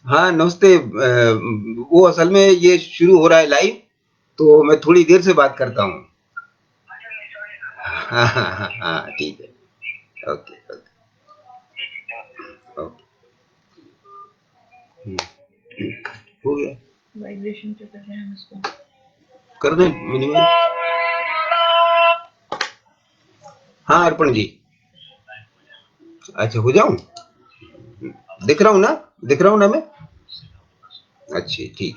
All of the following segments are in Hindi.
हाँ, नमस्ते। वो असल में ये शुरू हो रहा है लाइव, तो मैं थोड़ी देर से बात करता हूँ। हाँ, हाँ, हाँ, हाँ, ठीक है। Okay, okay, okay. हुँ, हो गया। वाइब्रेशन पे कर रहे हैं हम इसको। कर दें मिनिमम? हाँ, अर्पण जी। अच्छा, हो जाऊँ? दिख रहा हूँ ना? दिख रहा हूँ ना मैं? अच्छा, ठीक।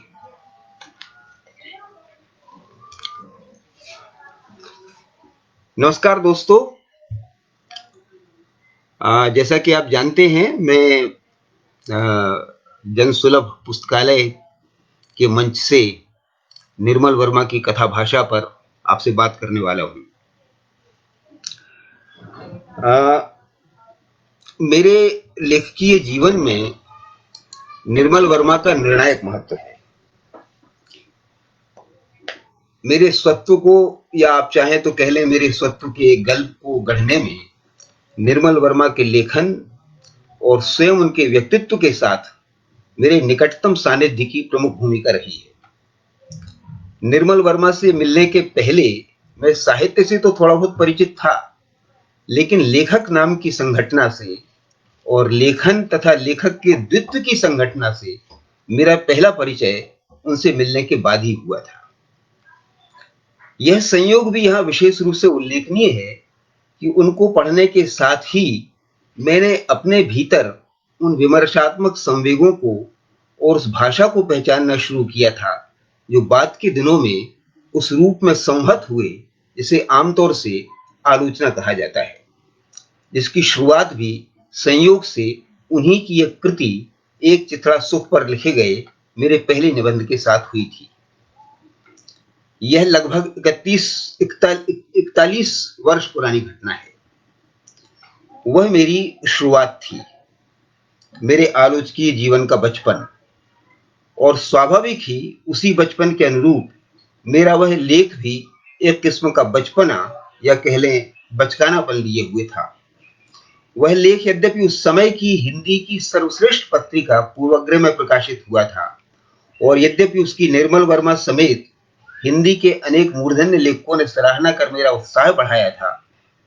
नमस्कार दोस्तों। जैसा कि आप जानते हैं, मैं जनसुलभ पुस्तकालय के मंच से निर्मल वर्मा की कथा भाषा पर आपसे बात करने वाला हूँ। मेरे लेखकीय जीवन में निर्मल वर्मा का निर्णायक महत्व है। मेरे स्वत्व को, या आप चाहें तो कह लें मेरे स्वत्व के गल्प को गढ़ने में निर्मल वर्मा के लेखन और स्वयं उनके व्यक्तित्व के साथ मेरे निकटतम सानिध्य की प्रमुख भूमिका रही है। निर्मल वर्मा से मिलने के पहले मैं साहित्य से तो थोड़ा बहुत परिचित था, लेकिन लेखक नाम की संघटना से और लेखन तथा लेखक के द्वित्व की संघटना से मेरा पहला परिचय उनसे मिलने के बाद ही हुआ था। यह संयोग भी यहाँ विशेष रूप से उल्लेखनीय है कि उनको पढ़ने के साथ ही मैंने अपने भीतर उन विमर्शात्मक संवेगों को और उस भाषा को पहचानना शुरू किया था, जो बाद के दिनों में उस रूप में संहत हुए जिसे आमतौर से आलोचना कहा जाता है, जिसकी शुरुआत भी संयोग से उन्हीं की एक कृति एक चित्रा सुख पर लिखे गए मेरे पहले निबंध के साथ हुई थी। यह लगभग 41 वर्ष पुरानी घटना है। वह मेरी शुरुआत थी, मेरे आलोचकीय जीवन का बचपन, और स्वाभाविक ही उसी बचपन के अनुरूप मेरा वह लेख भी एक किस्म का बचपना, या कह लें बचकानापन लिए हुए था। वह लेख यद्यपि उस समय की हिंदी की सर्वश्रेष्ठ पत्रिका पूर्वाग्रह में प्रकाशित हुआ था, और यद्यपि उसकी निर्मल वर्मा समेत हिंदी के अनेक मूर्धन्य लेखकों ने सराहना कर मेरा उत्साह बढ़ाया था,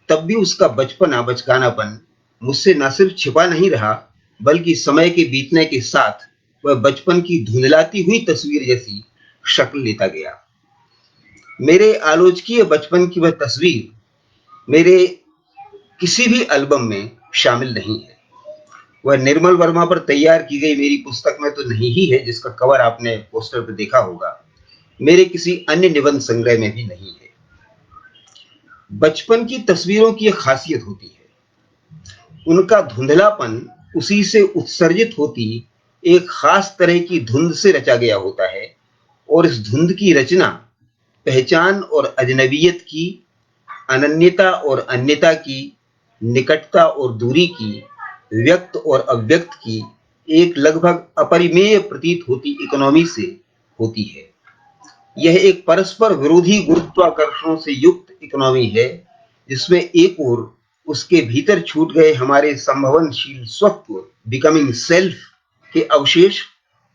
तब भी उसका बचकानापन मुझसे न सिर्फ छिपा नहीं रहा, बल्कि समय के बीतने के साथ वह बचपन की धुंधलाती हुई तस्वीर जैसी शक्ल लेता गया। मेरे आलोचकीय बचपन की वह तस्वीर मेरे किसी भी एल्बम में शामिल नहीं है। वह निर्मल वर्मा पर तैयार की गई मेरी पुस्तक में तो नहीं ही है, जिसका कवर आपने पोस्टर पर देखा होगा। मेरे किसी अन्य निबंध संग्रह में भी नहीं है। बचपन की तस्वीरों की एक खासियत होती है, उनका धुंधलापन उसी से उत्सर्जित होती एक खास तरह की धुंध से रचा गया होता है, और इस धुंध की रचना पहचान और अजनबियत की, अनन्यता और अन्यता की, निकटता और दूरी की, व्यक्त और अव्यक्त की एक लगभग अपरिमेय प्रतीत होती इकोनॉमी से होती है। यह एक परस्पर विरोधी गुरुत्वाकर्षणों से युक्त इकोनॉमी है, जिसमें एक ओर उसके भीतर छूट गए हमारे संभवनशील स्वत्व बिकमिंग सेल्फ के अवशेष,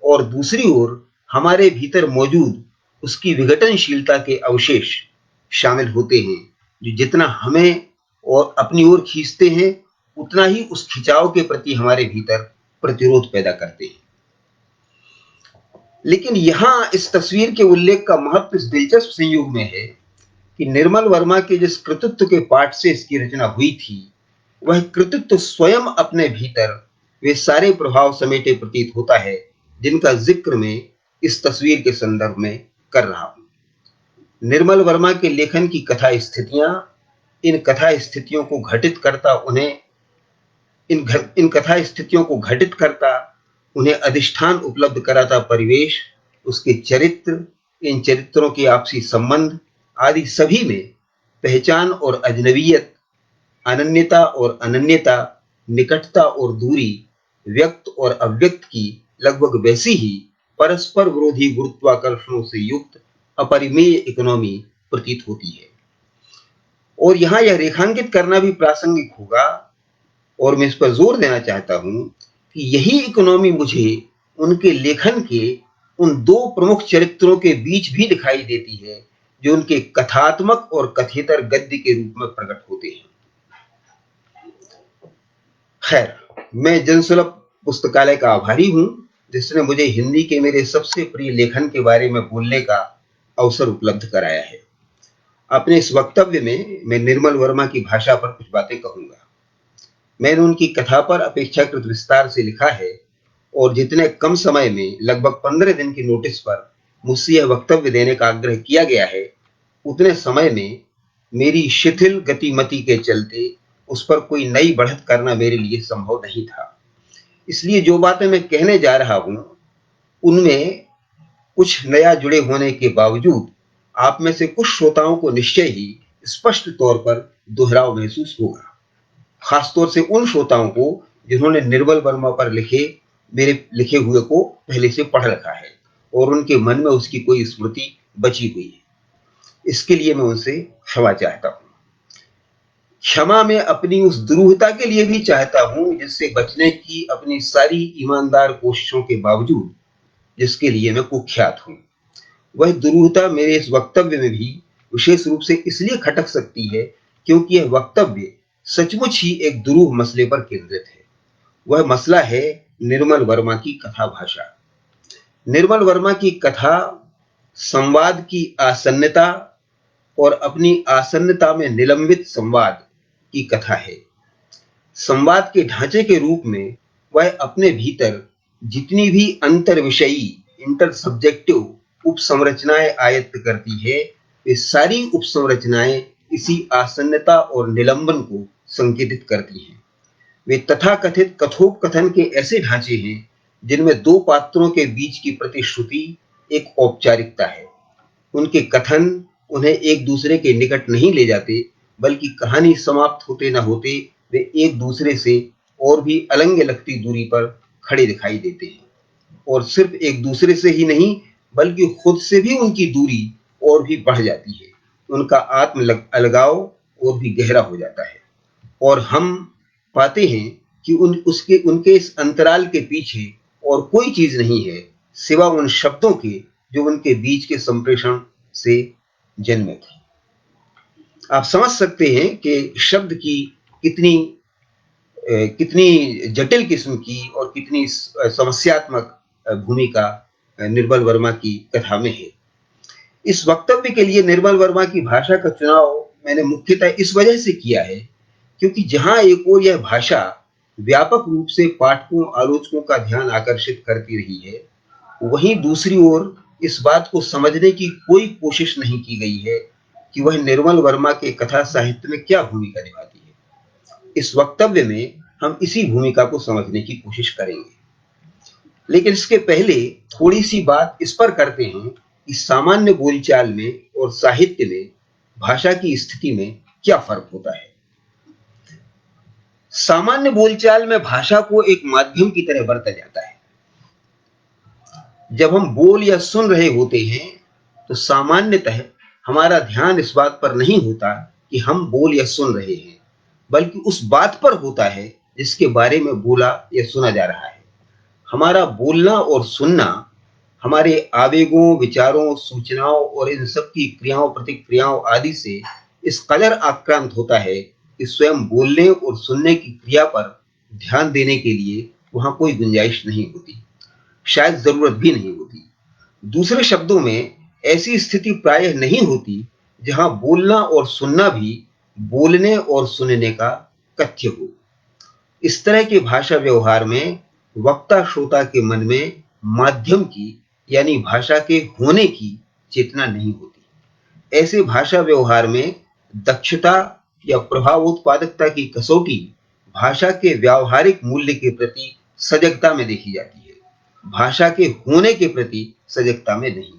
और दूसरी ओर हमारे भीतर मौजूद उसकी विघटनशीलता के अवशेष शामिल होते हैं, जो जितना हमें और अपनी ओर खींचते हैं, उतना ही उस खिंचाव के प्रति हमारे भीतर प्रतिरोध पैदा करते हैं। लेकिन यहाँ इस तस्वीर के उल्लेख का महत्व इस दिलचस्प संयोग में है कि निर्मल वर्मा के जिस कृतित्व के पाठ से इसकी रचना हुई थी, वह कृतित्व स्वयं अपने भीतर वे सारे प्रभाव समेटे प्रतीत होता है, जिनका जिक्र मैं इस तस्वीर के संदर्भ में कर रहा हूँ। निर्मल वर्मा के लेखन की कथा स्थितियां, इन कथा स्थितियों को घटित करता उन्हें इन कथा स्थितियों को घटित करता, उन्हें अधिष्ठान उपलब्ध कराता परिवेश, उसके चरित्र, इन चरित्रों के आपसी संबंध आदि सभी में पहचान और अजनबियत, अनन्यता और अनन्यता, निकटता और दूरी, व्यक्त और अव्यक्त की लगभग वैसी ही परस्पर विरोधी गुरुत्वाकर्षणों से युक्त अपरिमेय इकोनॉमी प्रतीत होती है। और यहाँ यह रेखांकित करना भी प्रासंगिक होगा, और मैं इस पर जोर देना चाहता हूं कि यही इकोनॉमी मुझे उनके लेखन के उन दो प्रमुख चरित्रों के बीच भी दिखाई देती है जो उनके कथात्मक और कथेतर गद्य के रूप में प्रकट होते हैं। खैर, मैं जनसुलभ पुस्तकालय का आभारी हूं जिसने मुझे हिंदी के मेरे सबसे प्रिय लेखन के बारे में बोलने का अवसर उपलब्ध कराया है। अपने इस वक्तव्य में मैं निर्मल वर्मा की भाषा पर कुछ बातें कहूंगा। मैंने उनकी कथा पर अपेक्षाकृत विस्तार से लिखा है और जितने कम समय में लगभग 15 दिन की नोटिस पर मुझसे यह वक्तव्य देने का आग्रह किया गया है, उतने समय में मेरी शिथिल गतिमति के चलते उस पर कोई नई बढ़त करना मेरे लिए संभव नहीं था। इसलिए जो बातें मैं कहने जा रहा हूं उनमें कुछ नया जुड़े होने के बावजूद आप में से कुछ श्रोताओं को निश्चय ही स्पष्ट तौर पर दोहराव महसूस होगा, खासतौर से उन श्रोताओं को जिन्होंने निर्मल वर्मा पर मेरे लिखे हुए को पहले से पढ़ रखा है और उनके मन में उसकी कोई स्मृति बची हुई है। इसके लिए मैं उनसे क्षमा चाहता हूं। क्षमा मैं अपनी उस दुरूहता के लिए भी चाहता हूं जिससे बचने की अपनी सारी ईमानदार कोशिशों के बावजूद जिसके लिए मैं कुख्यात हूं। वह दुरूहता मेरे इस वक्तव्य में भी विशेष रूप से इसलिए खटक सकती है क्योंकि यह वक्तव्य सचमुच ही एक दुरूह मसले पर केंद्रित है। वह मसला है निर्मल वर्मा की कथा भाषा। निर्मल वर्मा की कथा संवाद की आसन्नता और अपनी आसन्नता में निलंबित संवाद की कथा है। संवाद के ढांचे के रूप में वह अपने भीतर जितनी भी अंतर विषयी इंटर सब्जेक्टिव उपसंरचनाएं आयत्त करती है, वे सारी उपसंरचनाएं इसी आसन्नता और निलंबन को संकेतित करती हैं। वे तथाकथित कथोपकथन के ऐसे ढांचे हैं जिनमें दो पात्रों के बीच की प्रतिश्रुति एक औपचारिकता है। उनके कथन उन्हें एक दूसरे के निकट नहीं ले जाते, बल्कि कहानी समाप्त होते न होते वे एक दूसरे से और भी अलग लगती दूरी पर खड़े दिखाई देते हैं और सिर्फ एक दूसरे से ही नहीं बल्कि खुद से भी उनकी दूरी और भी बढ़ जाती है। उनका आत्म अलगाव और भी गहरा हो जाता है और हम पाते हैं कि उनके इस अंतराल के पीछे और कोई चीज नहीं है सिवा उन शब्दों के जो उनके बीच के संप्रेषण से जन्मे थे। आप समझ सकते हैं कि शब्द की कितनी जटिल किस्म की और कितनी समस्यात्मक भूमिका निर्मल वर्मा की कथा में है। इस वक्तव्य के लिए निर्मल वर्मा की भाषा का चुनाव मैंने मुख्यतः इस वजह से किया है क्योंकि जहां एक ओर यह भाषा व्यापक रूप से पाठकों आलोचकों का ध्यान आकर्षित करती रही है, वहीं दूसरी ओर इस बात को समझने की कोई कोशिश नहीं की गई है कि वह निर्मल वर्मा के कथा साहित्य में क्या भूमिका निभाती है। इस वक्तव्य में हम इसी भूमिका को समझने की कोशिश करेंगे, लेकिन इसके पहले थोड़ी सी बात इस पर करते हैं कि सामान्य बोलचाल में और साहित्य में भाषा की स्थिति में क्या फर्क होता है। सामान्य बोलचाल में भाषा को एक माध्यम की तरह बरता जाता है। जब हम बोल या सुन रहे होते हैं तो सामान्यतः हमारा ध्यान इस बात पर नहीं होता कि हम बोल या सुन रहे हैं, बल्कि उस बात पर होता है जिसके बारे में बोला या सुना जा रहा है। हमारा बोलना और सुनना हमारे आवेगों, विचारों, सूचनाओं और इन सब की क्रियाओं, प्रतिक्रियाओं आदि से इस कदर आक्रांत होता है कि स्वयं बोलने और सुनने की क्रिया पर ध्यान देने के लिए वहां कोई गुंजाइश नहीं होती, शायद जरूरत भी नहीं होती। दूसरे शब्दों में ऐसी स्थिति प्रायः नहीं होती जहां बोलना और सुनना भी बोलने और सुनने का कथ्य हो। इस तरह के भाषा व्यवहार में वक्ता श्रोता के मन में माध्यम की यानी भाषा के होने की चेतना नहीं होती। ऐसे भाषा व्यवहार में दक्षता या प्रभाव उत्पादकता की कसौटी भाषा के व्यावहारिक मूल्य के प्रति सजगता में देखी जाती है, भाषा के होने के प्रति सजगता में नहीं।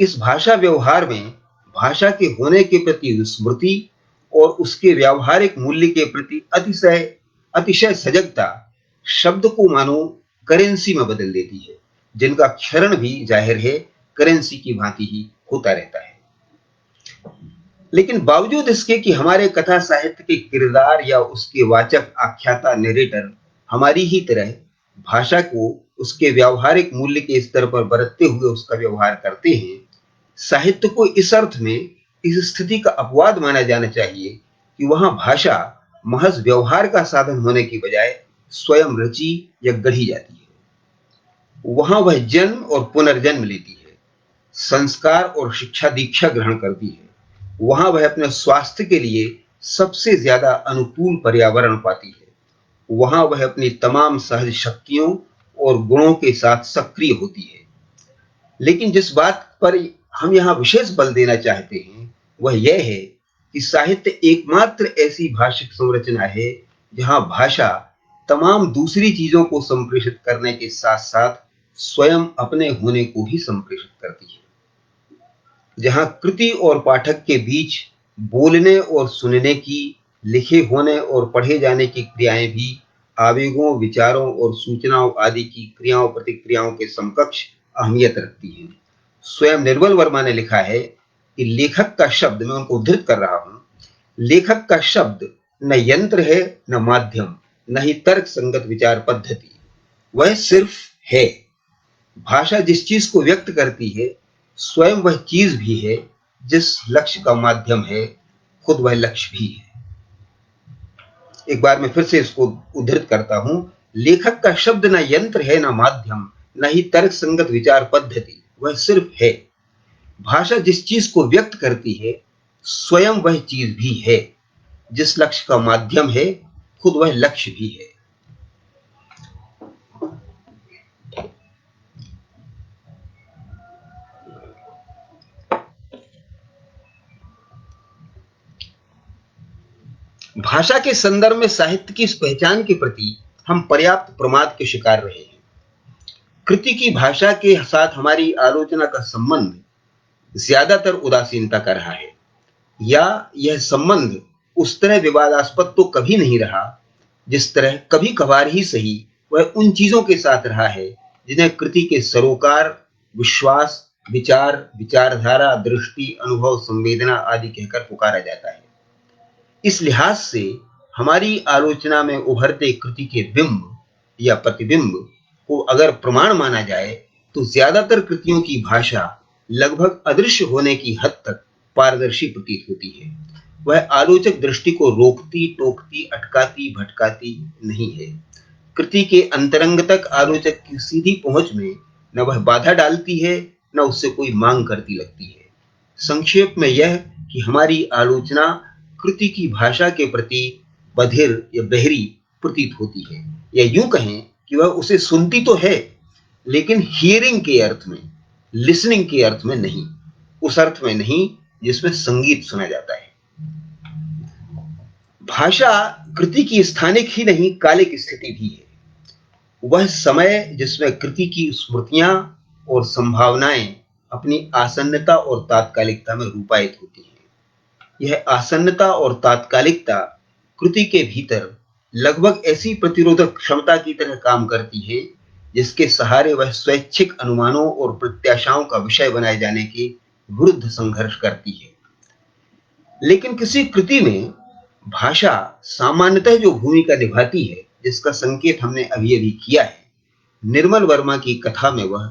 इस भाषा व्यवहार में भाषा के होने के प्रति स्मृति और उसके व्यावहारिक मूल्य के प्रति अतिशय सजगता शब्द को मानो करेंसी में बदल देती है, जिनका क्षरण भी जाहिर है करेंसी की भांति ही होता रहता है। लेकिन बावजूद इसके कि हमारे कथा साहित्य के किरदार या उसके वाचक आख्याता नरेटर हमारी ही तरह भाषा को उसके व्यावहारिक मूल्य के स्तर पर बरतते हुए उसका व्यवहार करते हैं, साहित्य को इस अर्थ में इस स्थिति का अपवाद माना जाना चाहिए कि वहां भाषा महज व्यवहार का साधन होने की बजाय स्वयं रची या गढ़ी जाती है। वहां वह जन्म और पुनर्जन्म लेती है, संस्कार और शिक्षा दीक्षा ग्रहण करती है। वहां वह अपने स्वास्थ्य के लिए सबसे ज्यादा अनुकूल पर्यावरण पाती है। वहां वह अपनी तमाम सहज शक्तियों और गुणों के साथ सक्रिय होती है। लेकिन जिस बात पर हम यहाँ विशेष बल देना चाहते हैं वह यह है कि साहित्य एकमात्र ऐसी भाषिक संरचना है जहां भाषा तमाम दूसरी चीजों को संप्रेषित करने के साथ साथ स्वयं अपने होने को ही संप्रेषित करती है, जहां कृति और पाठक के बीच बोलने और सुनने की, लिखे होने और पढ़े जाने की क्रियाएं भी आवेगों, विचारों और सूचनाओं आदि की क्रियाओं प्रतिक्रियाओं के समकक्ष अहमियत रखती हैं। स्वयं निर्मल वर्मा ने लिखा है कि लेखक का शब्द, मैं उनको उद्धृत कर रहा हूं, लेखक का शब्द न यंत्र है, न माध्यम, न ही तर्क संगत विचार पद्धति, वह सिर्फ है। भाषा जिस चीज को व्यक्त करती है स्वयं वह चीज भी है, जिस लक्ष्य का माध्यम है खुद वह लक्ष्य भी है। एक बार मैं फिर से इसको उद्धृत करता हूं, लेखक का शब्द न यंत्र है, न माध्यम, न ही तर्क संगत विचार पद्धति, वह सिर्फ है। भाषा जिस चीज को व्यक्त करती है स्वयं वह चीज भी है, जिस लक्ष्य का माध्यम है खुद वह लक्ष्य भी है। भाषा के संदर्भ में साहित्य की इस पहचान के प्रति हम पर्याप्त प्रमाद के शिकार रहे हैं। कृति की भाषा के साथ हमारी आलोचना का संबंध ज्यादातर उदासीनता का रहा है, या यह संबंध उस तरह विवादास्पद तो कभी नहीं रहा जिस तरह कभी कभार ही सही वह उन चीजों के साथ रहा है जिन्हें कृति के सरोकार, विश्वास, विचार, विचारधारा, दृष्टि, अनुभव, संवेदना आदि कहकर पुकारा जाता है। इस लिहाज से हमारी आलोचना में उभरते कृति के बिंब या प्रतिबिंब को अगर प्रमाण माना जाए तो ज्यादातर कृतियों की भाषा लगभग अदृश्य होने की हद तक पारदर्शी प्रतीत होती है। वह आलोचक दृष्टि को रोकती, टोकती, अटकाती, भटकाती नहीं है। कृति के अंतरंग तक आलोचक की सीधी पहुंच में न वह बाधा डालती है, न उससे कोई मांग करती लगती है। संक्षेप में यह कि हमारी आलोचना कृति की भाषा के प्रति बधिर या बहरी प्रतीत होती है, या यूं कहें कि वह उसे सुनती तो है लेकिन हियरिंग के अर्थ में, लिसनिंग के अर्थ में नहीं, उस अर्थ में नहीं जिसमें संगीत सुना जाता है। भाषा कृति की स्थानिक ही नहीं कालिक स्थिति भी है। वह समय जिसमें कृति की स्मृतियां और संभावनाएं अपनी आसन्नता और तात्कालिकता में रूपायित होती हैं। यह आसन्नता और तात्कालिकता कृति के भीतर लगभग ऐसी प्रतिरोधक क्षमता की तरह काम करती है जिसके सहारे वह स्वैच्छिक अनुमानों और प्रत्याशाओं का विषय बनाए जाने के विरुद्ध संघर्ष करती है। लेकिन किसी कृति में भाषा सामान्यतः जो भूमिका निभाती है, जिसका संकेत हमने अभी अभी किया है, निर्मल वर्मा की कथा में वह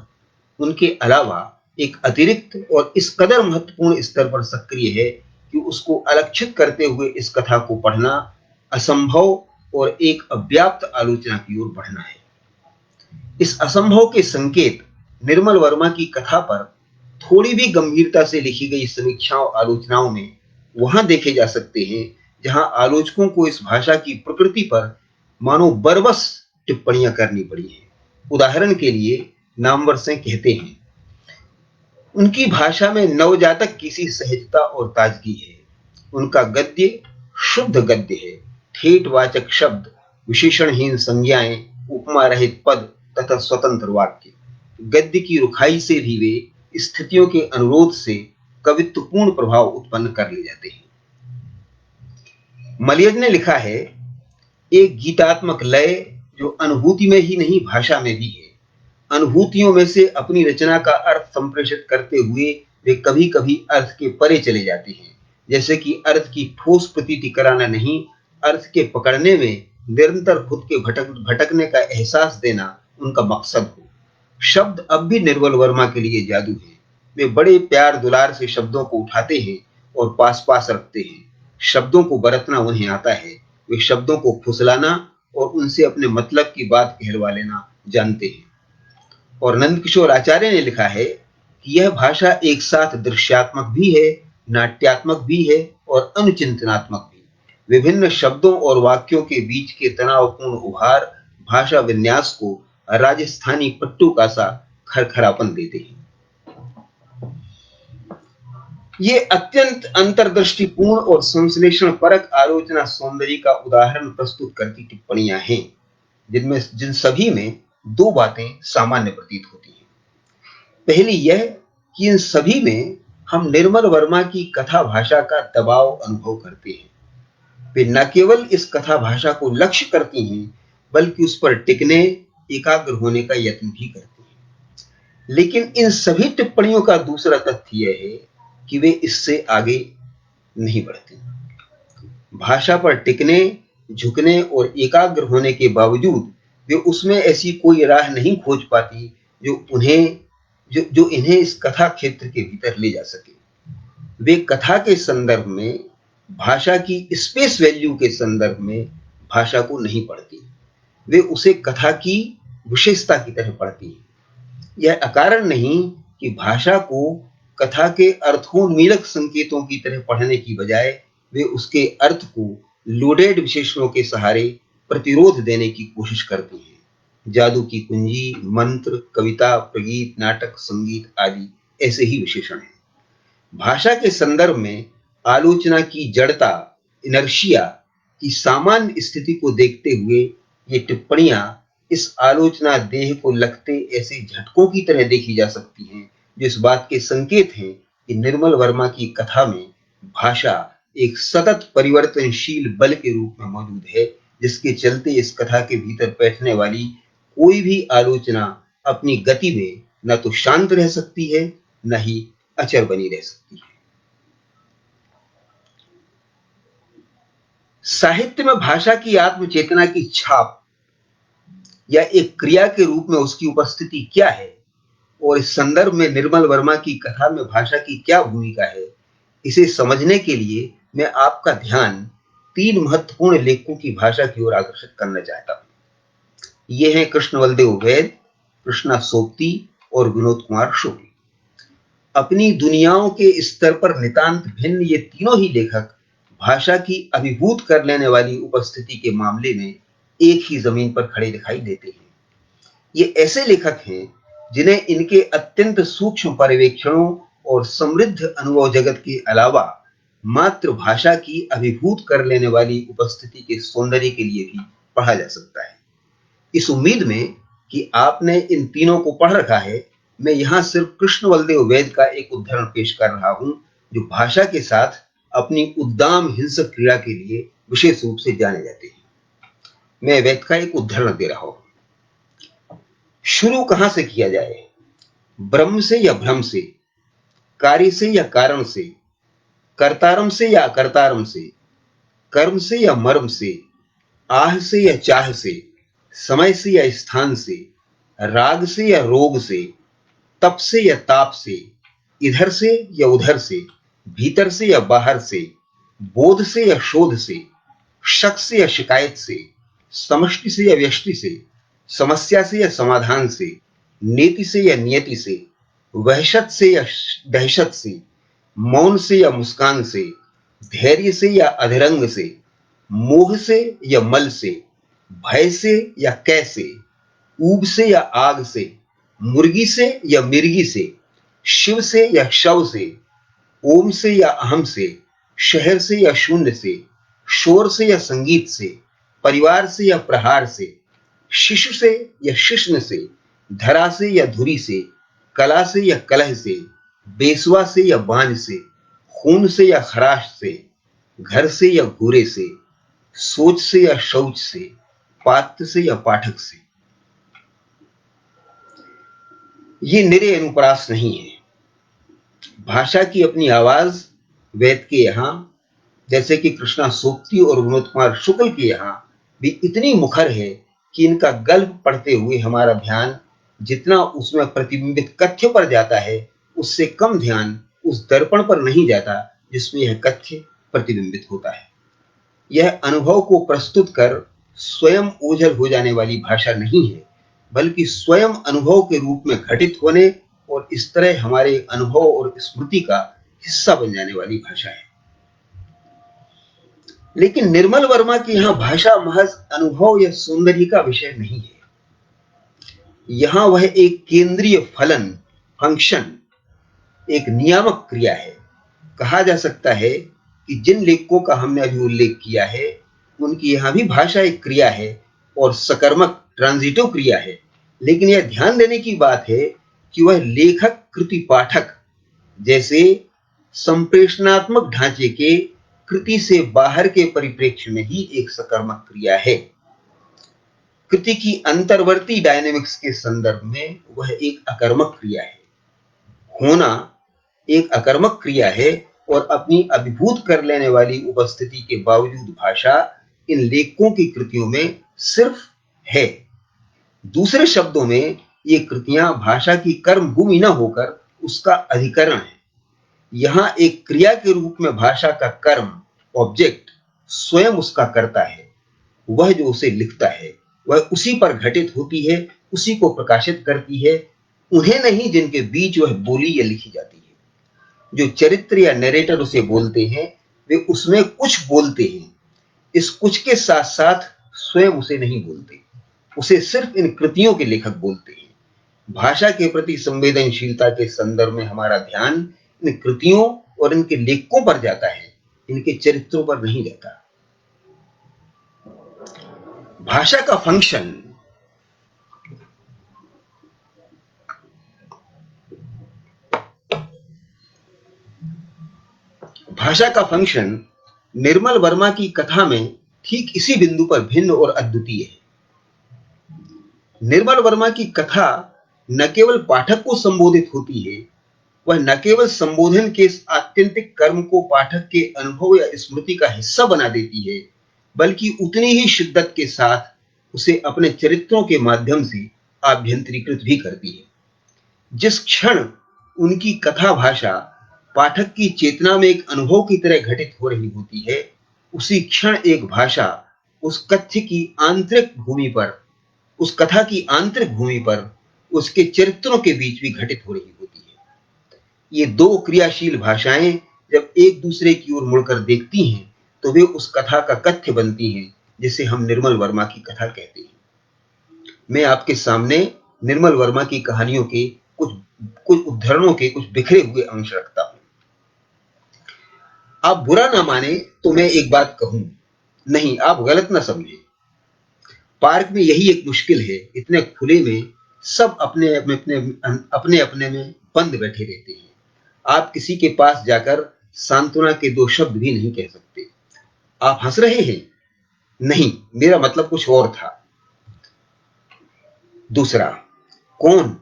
उनके अलावा एक अतिरिक्त और इस कदर महत्वपूर्ण स्तर पर सक्रिय है कि उसको अलक्षित करते हुए इस कथा को पढ़ना असंभव और एक अव्याप्त आलोचना की ओर बढ़ना है। इस असंभव के संकेत निर्मल वर्मा की कथा पर थोड़ी भी गंभीरता से लिखी गई समीक्षाओं आलोचनाओं में वहां देखे जा सकते हैं जहां आलोचकों को इस भाषा की प्रकृति पर मानो बरबस टिप्पणियां करनी पड़ी हैं। उदाहरण के लिए नामवर सिंह कहते हैं, उनकी भाषा में नवजातक की सी सहजता और ताजगी है। उनका गद्य शुद्ध गद्य है, ठेठवाचक शब्द, विशेषणहीन संज्ञाएं, उपमा रहित पद तथा स्वतंत्र वाक्य। गद्य की रुखाई से भी वे स्थितियों के अनुरोध से कवित्वपूर्ण प्रभाव उत्पन्न कर ले जाते हैं। मलियज ने लिखा है, एक गीतात्मक लय जो अनुभूति में ही नहीं भाषा में भी है। अनुभूतियों में से अपनी रचना का अर्थ संप्रेषित करते हुए वे कभी कभी अर्थ के परे चले जाते हैं, जैसे कि अर्थ की ठोस प्रतीति कराना नहीं, अर्थ के पकड़ने में निरंतर खुद के भटकने का एहसास देना उनका मकसद हो। शब्द अब भी निर्मल वर्मा के लिए जादू है। वे बड़े प्यार दुलार से शब्दों को उठाते हैं और पास पास रखते हैं। शब्दों को बरतना उन्हें आता है। वे शब्दों को फुसलाना और उनसे अपने मतलब की बात कहलवा लेना जानते हैं। और नंदकिशोर आचार्य ने लिखा है कि यह भाषा एक साथ दृश्यात्मक भी है, नाट्यात्मक भी है और अनुचिंतनात्मक भी। विभिन्न शब्दों और वाक्यों के बीच के तनावपूर्ण उभार भाषा विन्यास को राजस्थानी पट्टू का सा खरखरापन देते हैं। ये अत्यंत अंतर्दृष्टिपूर्ण और संश्लेषण परक आलोचना सौंदर्य का उदाहरण प्रस्तुत करती टिप्पणियां हैं, जिन सभी में दो बातें सामान्य प्रतीत होती हैं। पहली यह कि इन सभी में हम निर्मल वर्मा की कथा भाषा का दबाव अनुभव करते हैं। वे न केवल इस कथा भाषा को लक्ष्य करती हैं, बल्कि उस पर टिकने, एकाग्र होने का यत्न भी करती हैं। लेकिन इन सभी टिप्पणियों का दूसरा तथ्य यह है कि वे इससे आगे नहीं बढ़ती। भाषा पर टिकने, झुकने और एकाग्र होने के बावजूद वे उसमें ऐसी कोई राह नहीं खोज पाती जो इन्हें इस कथा क्षेत्र के भीतर ले जा सके। वे कथा के संदर्भ में, भाषा की स्पेस वैल्यू के संदर्भ में भाषा को नहीं पढ़ती। वे उसे कथा की विशेषता की तरह पढ़ती हैं। यह अकारण नहीं कि भाषा को कथा के अर्थोन्मीलक संकेतों की तरह पढ़ने की बजाय वे उसके अर्थ को लोडेड विशेषणों के सहारे प्रतिरोध देने की कोशिश करती हैं। जादू की कुंजी, मंत्र, कविता, प्रगीत, नाटक, संगीत आदि ऐसे ही विशेषण हैं। भाषा के संदर्भ में आलोचना की जड़ता, इनर्शिया की सामान्य स्थिति को देखते हुए ये टिप्पणियां इस आलोचना देह को लगते ऐसे झटकों की तरह देखी जा सकती हैं, जो इस बात के संकेत हैं कि निर्मल वर्मा की कथा में भाषा एक सतत परिवर्तनशील बल के रूप में मौजूद है, जिसके चलते इस कथा के भीतर बैठने वाली कोई भी आलोचना अपनी गति में न तो शांत रह सकती है, न ही अचर बनी रह सकती है। साहित्य में भाषा की आत्मचेतना की छाप या एक क्रिया के रूप में उसकी उपस्थिति क्या है और इस संदर्भ में निर्मल वर्मा की कथा में भाषा की क्या भूमिका है, इसे समझने के लिए मैं आपका ध्यान तीन महत्वपूर्ण लेखकों की भाषा की ओर आकर्षित करना चाहता हूं। ये हैं कृष्ण बलदेव वैद, कृष्णा सोबती और विनोद कुमार शुक्ल। अपनी दुनियाओं के स्तर पर नितांत भिन्न ये तीनों ही लेखक भाषा की अभिभूत कर लेने वाली उपस्थिति के मामले में एक ही जमीन पर खड़े दिखाई देते हैं। ये ऐसे लेखक हैं जिन्हें इनके अत्यंत सूक्ष्म पर्यवेक्षणों और समृद्ध अनुभव जगत के अलावा मातृभाषा की अभिभूत कर लेने वाली उपस्थिति के सौंदर्य के लिए भी पढ़ा जा सकता है। इस उम्मीद में कि आपने इन तीनों को पढ़ रखा है, मैं यहां सिर्फ कृष्ण बलदेव वैद का एक उद्धरण पेश कर रहा हूं, जो भाषा के साथ अपनी उद्दाम हिंसक क्रीड़ा के लिए विशेष रूप से जाने जाते हैं। मैं वैद का एक उद्धरण दे रहा हूं। शुरू कहां से किया जाए? ब्रह्म से या भ्रम से, कार्य से या कारण से, कर्तारम से या अकर्तारम से, कर्म से या मर्म से, आह से या चाह से, समय से या स्थान से, राग से या रोग से, तप से या ताप से, इधर से या उधर से, भीतर से या बाहर से, बोध से या शोध से, शक से या शिकायत से, समष्टि से या व्यष्टि से, समस्या से या समाधान से, नीति से या नियति से, वहशत से या दहशत से, मौन से या मुस्कान से, धैर्य से या अधरंग से, मोह से या मल से, भय से या कैसे, ऊब से या आग से, मुर्गी से या मिर्गी से, शिव से या शव से, ओम से या अहम से, शहर से या शून्य से, शोर से या संगीत से, परिवार से या प्रहार से, शिशु से या शिश्न से, धरा से या धुरी से, कला से या कलह से, बेसुआ से या बांझ से, खून से या खराश से, घर से या घूरे से, सोच से या शौच से, पात्र से या पाठक से। ये निरे अनुप्रास नहीं है। भाषा की अपनी आवाज वैद के यहां, जैसे कि कृष्णा सोबती और विनोद कुमार शुक्ल के यहां भी इतनी मुखर है कि इनका गल्प पढ़ते हुए हमारा ध्यान जितना उसमें प्रतिबिंबित कथ्य पर जाता है, उससे कम ध्यान उस दर्पण पर नहीं जाता जिसमें यह कथ्य प्रतिबिंबित होता है। यह अनुभव को प्रस्तुत कर स्वयं ओझल हो जाने वाली भाषा नहीं है, बल्कि स्वयं अनुभव के रूप में घटित होने और इस तरह हमारे अनुभव और स्मृति का हिस्सा बन जाने वाली भाषा है। लेकिन निर्मल वर्मा की यहां भाषा महज अनुभव या सौंदर्य का विषय नहीं है। यहां वह एक केंद्रीय फलन, फंक्शन, एक नियामक क्रिया है। कहा जा सकता है कि जिन लेखकों का हमने अभी उल्लेख किया है, उनकी यहां भी भाषा एक क्रिया है और सकर्मक, ट्रांजिटिव क्रिया है। लेकिन यह ध्यान देने की बात है कि वह लेखक कृति पाठक जैसे संप्रेषणात्मक ढांचे के कृति से बाहर के परिप्रेक्ष्य में ही एक सकर्मक क्रिया है। कृति की अंतर्वर्ती डायनेमिक्स के संदर्भ में वह एक अकर्मक क्रिया है। होना एक अकर्मक क्रिया है और अपनी अभिभूत कर लेने वाली उपस्थिति के बावजूद भाषा इन लेखकों की कृतियों में सिर्फ है। दूसरे शब्दों में ये कृतियां भाषा की कर्म भूमि न होकर उसका अधिकरण है। यहां एक क्रिया के रूप में भाषा का कर्म, ऑब्जेक्ट, स्वयं उसका करता है। वह जो उसे लिखता है वह उसी पर घटित होती है, उसी को प्रकाशित करती है, उन्हें नहीं जिनके बीच वह बोली या लिखी जाती है। जो चरित्र या नरेटर उसे बोलते हैं, वे उसमें कुछ बोलते हैं। इस कुछ के साथ साथ स्वयं उसे नहीं बोलते, उसे सिर्फ इन कृतियों के लेखक बोलते हैं। भाषा के प्रति संवेदनशीलता के संदर्भ में हमारा ध्यान इन कृतियों और इनके लेखकों पर जाता है, इनके चरित्रों पर नहीं जाता। भाषा का फंक्शन निर्मल वर्मा की कथा में ठीक इसी बिंदु पर भिन्न और अद्वितीय है। निर्मल वर्मा की कथा न केवल पाठक को संबोधित होती है, वह न केवल संबोधन के इस आत्यंतिक कर्म को पाठक के अनुभव या स्मृति का हिस्सा बना देती है, बल्कि उतनी ही शिद्दत के साथ उसे अपने चरित्रों के माध्यम से आभ्यंतरीकृत भी करती है। जिस क्षण उनकी कथा भाषा पाठक की चेतना में एक अनुभव की तरह घटित हो रही होती है, उसी क्षण एक भाषा उस कथ्य की आंतरिक भूमि पर, उस कथा की आंतरिक भूमि पर उसके चरित्रों के बीच भी घटित हो रही होती है। ये दो क्रियाशील भाषाएं जब एक दूसरे की ओर मुड़कर देखती हैं, तो वे उस कथा का कथ्य बनती हैं जिसे हम निर्मल वर्मा की कथा कहते हैं। मैं आपके सामने निर्मल वर्मा की कहानियों के कुछ कुछ उद्धरणों के कुछ बिखरे हुए अंश रखता हूं। आप बुरा ना माने तो मैं एक बात कहूं, नहीं आप गलत ना समझे। पार्क में यही एक मुश्किल है, इतने खुले में सब अपने अपने में बंद बैठे रहते हैं। आप किसी के पास जाकर सांत्वना के दो शब्द भी नहीं कह सकते। आप हंस रहे हैं? नहीं, मेरा मतलब कुछ और था। दूसरा, कौन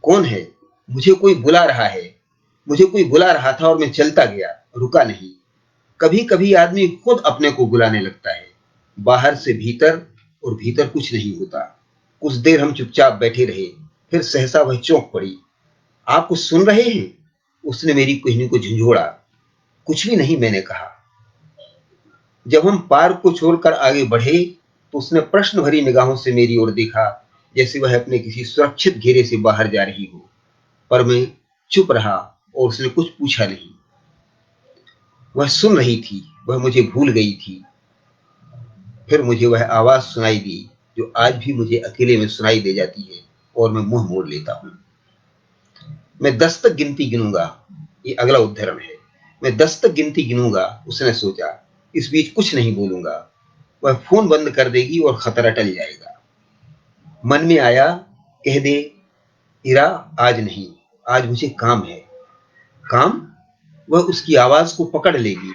कौन है? मुझे कोई बुला रहा है, मुझे कोई बुला रहा था और मैं चलता गया, रुका नहीं। कभी कभी आदमी खुद अपने को बुलाने लगता है, बाहर से भीतर और भीतर कुछ नहीं होता। कुछ देर हम चुपचाप बैठे रहे, फिर सहसा वह चौंक पड़ी। आप कुछ सुन रहे हैं? उसने मेरी कहनी को झंझोड़ा। कुछ भी नहीं, मैंने कहा। जब हम पार्क को छोड़कर आगे बढ़े तो उसने प्रश्न भरी निगाहों से मेरी ओर देखा, जैसे वह अपने किसी सुरक्षित घेरे से बाहर जा रही हो। पर मैं चुप रहा और उसने कुछ पूछा नहीं। वह सुन रही थी, वह मुझे भूल गई थी। फिर मुझे वह आवाज सुनाई दी जो आज भी मुझे अकेले में सुनाई दे जाती है और मैं मुंह मोड़ लेता हूं। मैं 10 तक गिनती गिनूंगा। ये अगला उद्धरण है। मैं 10 तक गिनती गिनूंगा, उसने सोचा। इस बीच कुछ नहीं बोलूंगा। वह फोन बंद कर देगी और खतरा टल जाएगा। मन में आया, कह दे, इरा आज नहीं, आज मुझे काम है। काम? वह उसकी आवाज को पकड़ लेगी,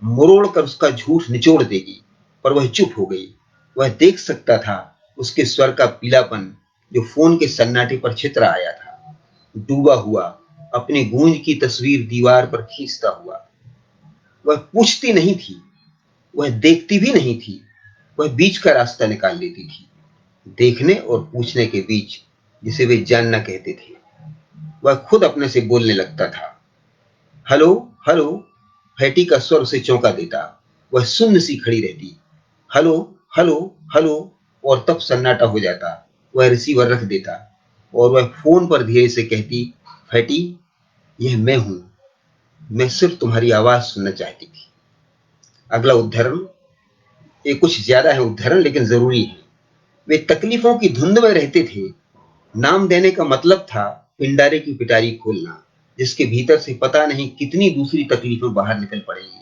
मरोड़ कर उसका झूठ निचोड़ देगी। पर वह चुप हो गई। वह देख सकता था उसके स्वर का पीलापन जो फोन के सन्नाटे पर छितरा आया था, डूबा हुआ अपनी गूंज की तस्वीर दीवार पर खींचता हुआ। वह पूछती नहीं थी, वह देखती भी नहीं थी, वह बीच का रास्ता निकाल लेती थी, देखने और पूछने के बीच, जिसे वे जानना कहते थे। वह खुद अपने से बोलने लगता था। Hello, hello. फैटी का स्वर उसे चौंका देता। वह सुन्न सी खड़ी रहती। हेलो, हेलो, हेलो, और तब सन्नाटा हो जाता। वह रिसीवर रख देता और वह फोन पर धीरे से कहती, फैटी, यह मैं हूं। मैं सिर्फ तुम्हारी आवाज सुनना चाहती थी। अगला उद्धरण, ये कुछ ज्यादा है उद्धरण, लेकिन जरूरी है। वे तकलीफों की धुंध में रहते थे। नाम देने का मतलब था पिंडारे की पिटारी खोलना, जिसके भीतर से पता नहीं कितनी दूसरी तकलीफें बाहर निकल पड़ेंगी।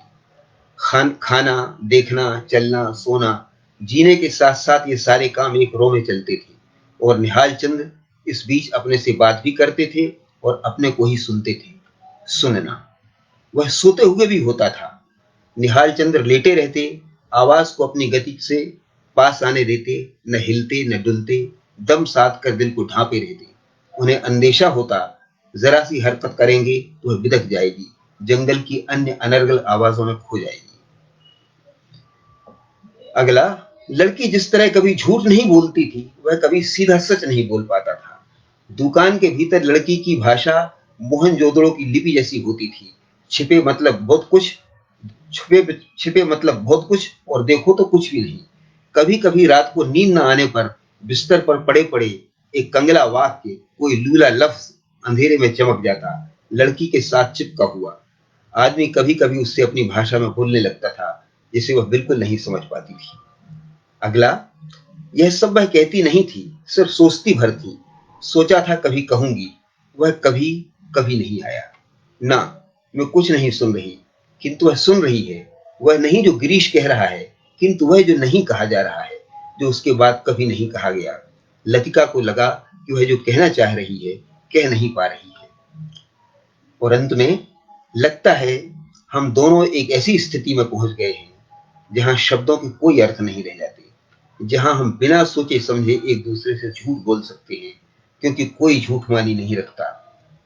खाना, देखना, चलना, सोना, जीने के साथ साथ ये सारे काम एक रो में चलते थे, और निहाल चंद इस बीच अपने से बात भी करते थे और अपने को ही सुनते थे। सुनना, वह सोते हुए भी होता था। निहाल चंद्र लेटे रहते, आवाज को अपनी गति से पास आने देते, न हिलते न डुलते, दम साध कर दिल को ढांपे रहते। उन्हें अंदेशा होता, जरा सी हरकत करेंगे तो वह बिदक जाएगी, जंगल की अन्य अनर्गल आवाजों में खो जाएगी। अगला, लड़की जिस तरह कभी झूठ नहीं बोलती थी, वह कभी सीधा सच नहीं बोल पाता था। दुकान के भीतर लड़की की भाषा मोहनजोदड़ो की लिपि जैसी होती थी। छिपे मतलब बहुत कुछ, छिपे मतलब बहुत कुछ, और देखो तो कुछ भी नहीं। कभी कभी रात को नींद न आने पर बिस्तर पर पड़े पड़े एक कंगला वाक्य, कोई लूला लफ्ज अंधेरे में चमक जाता, लड़की के साथ चिपका हुआ। आदमी कभी कभी उससे अपनी भाषा में बोलने लगता था, जिसे वह बिल्कुल नहीं समझ पाती थी। अगला, यह सब वह कहती नहीं थी, सिर्फ सोचती भर थी। सोचा था कभी कहूंगी, वह कभी कभी नहीं आया। ना, मैं कुछ नहीं सुन रही, किंतु वह सुन रही है। वह नहीं जो गिरीश कह रहा है, किंतु वह जो नहीं कहा जा रहा है, जो उसके बाद कभी नहीं कहा गया। लतिका को लगा कि वह जो कहना चाह रही है, कह नहीं पा रही है। और अंत में लगता है हम दोनों एक ऐसी स्थिति में पहुंच गए हैं जहां शब्दों के कोई अर्थ नहीं रह जाते, जहां हम बिना सोचे समझे एक दूसरे से झूठ बोल सकते हैं, क्योंकि कोई झूठ मानी नहीं रखता।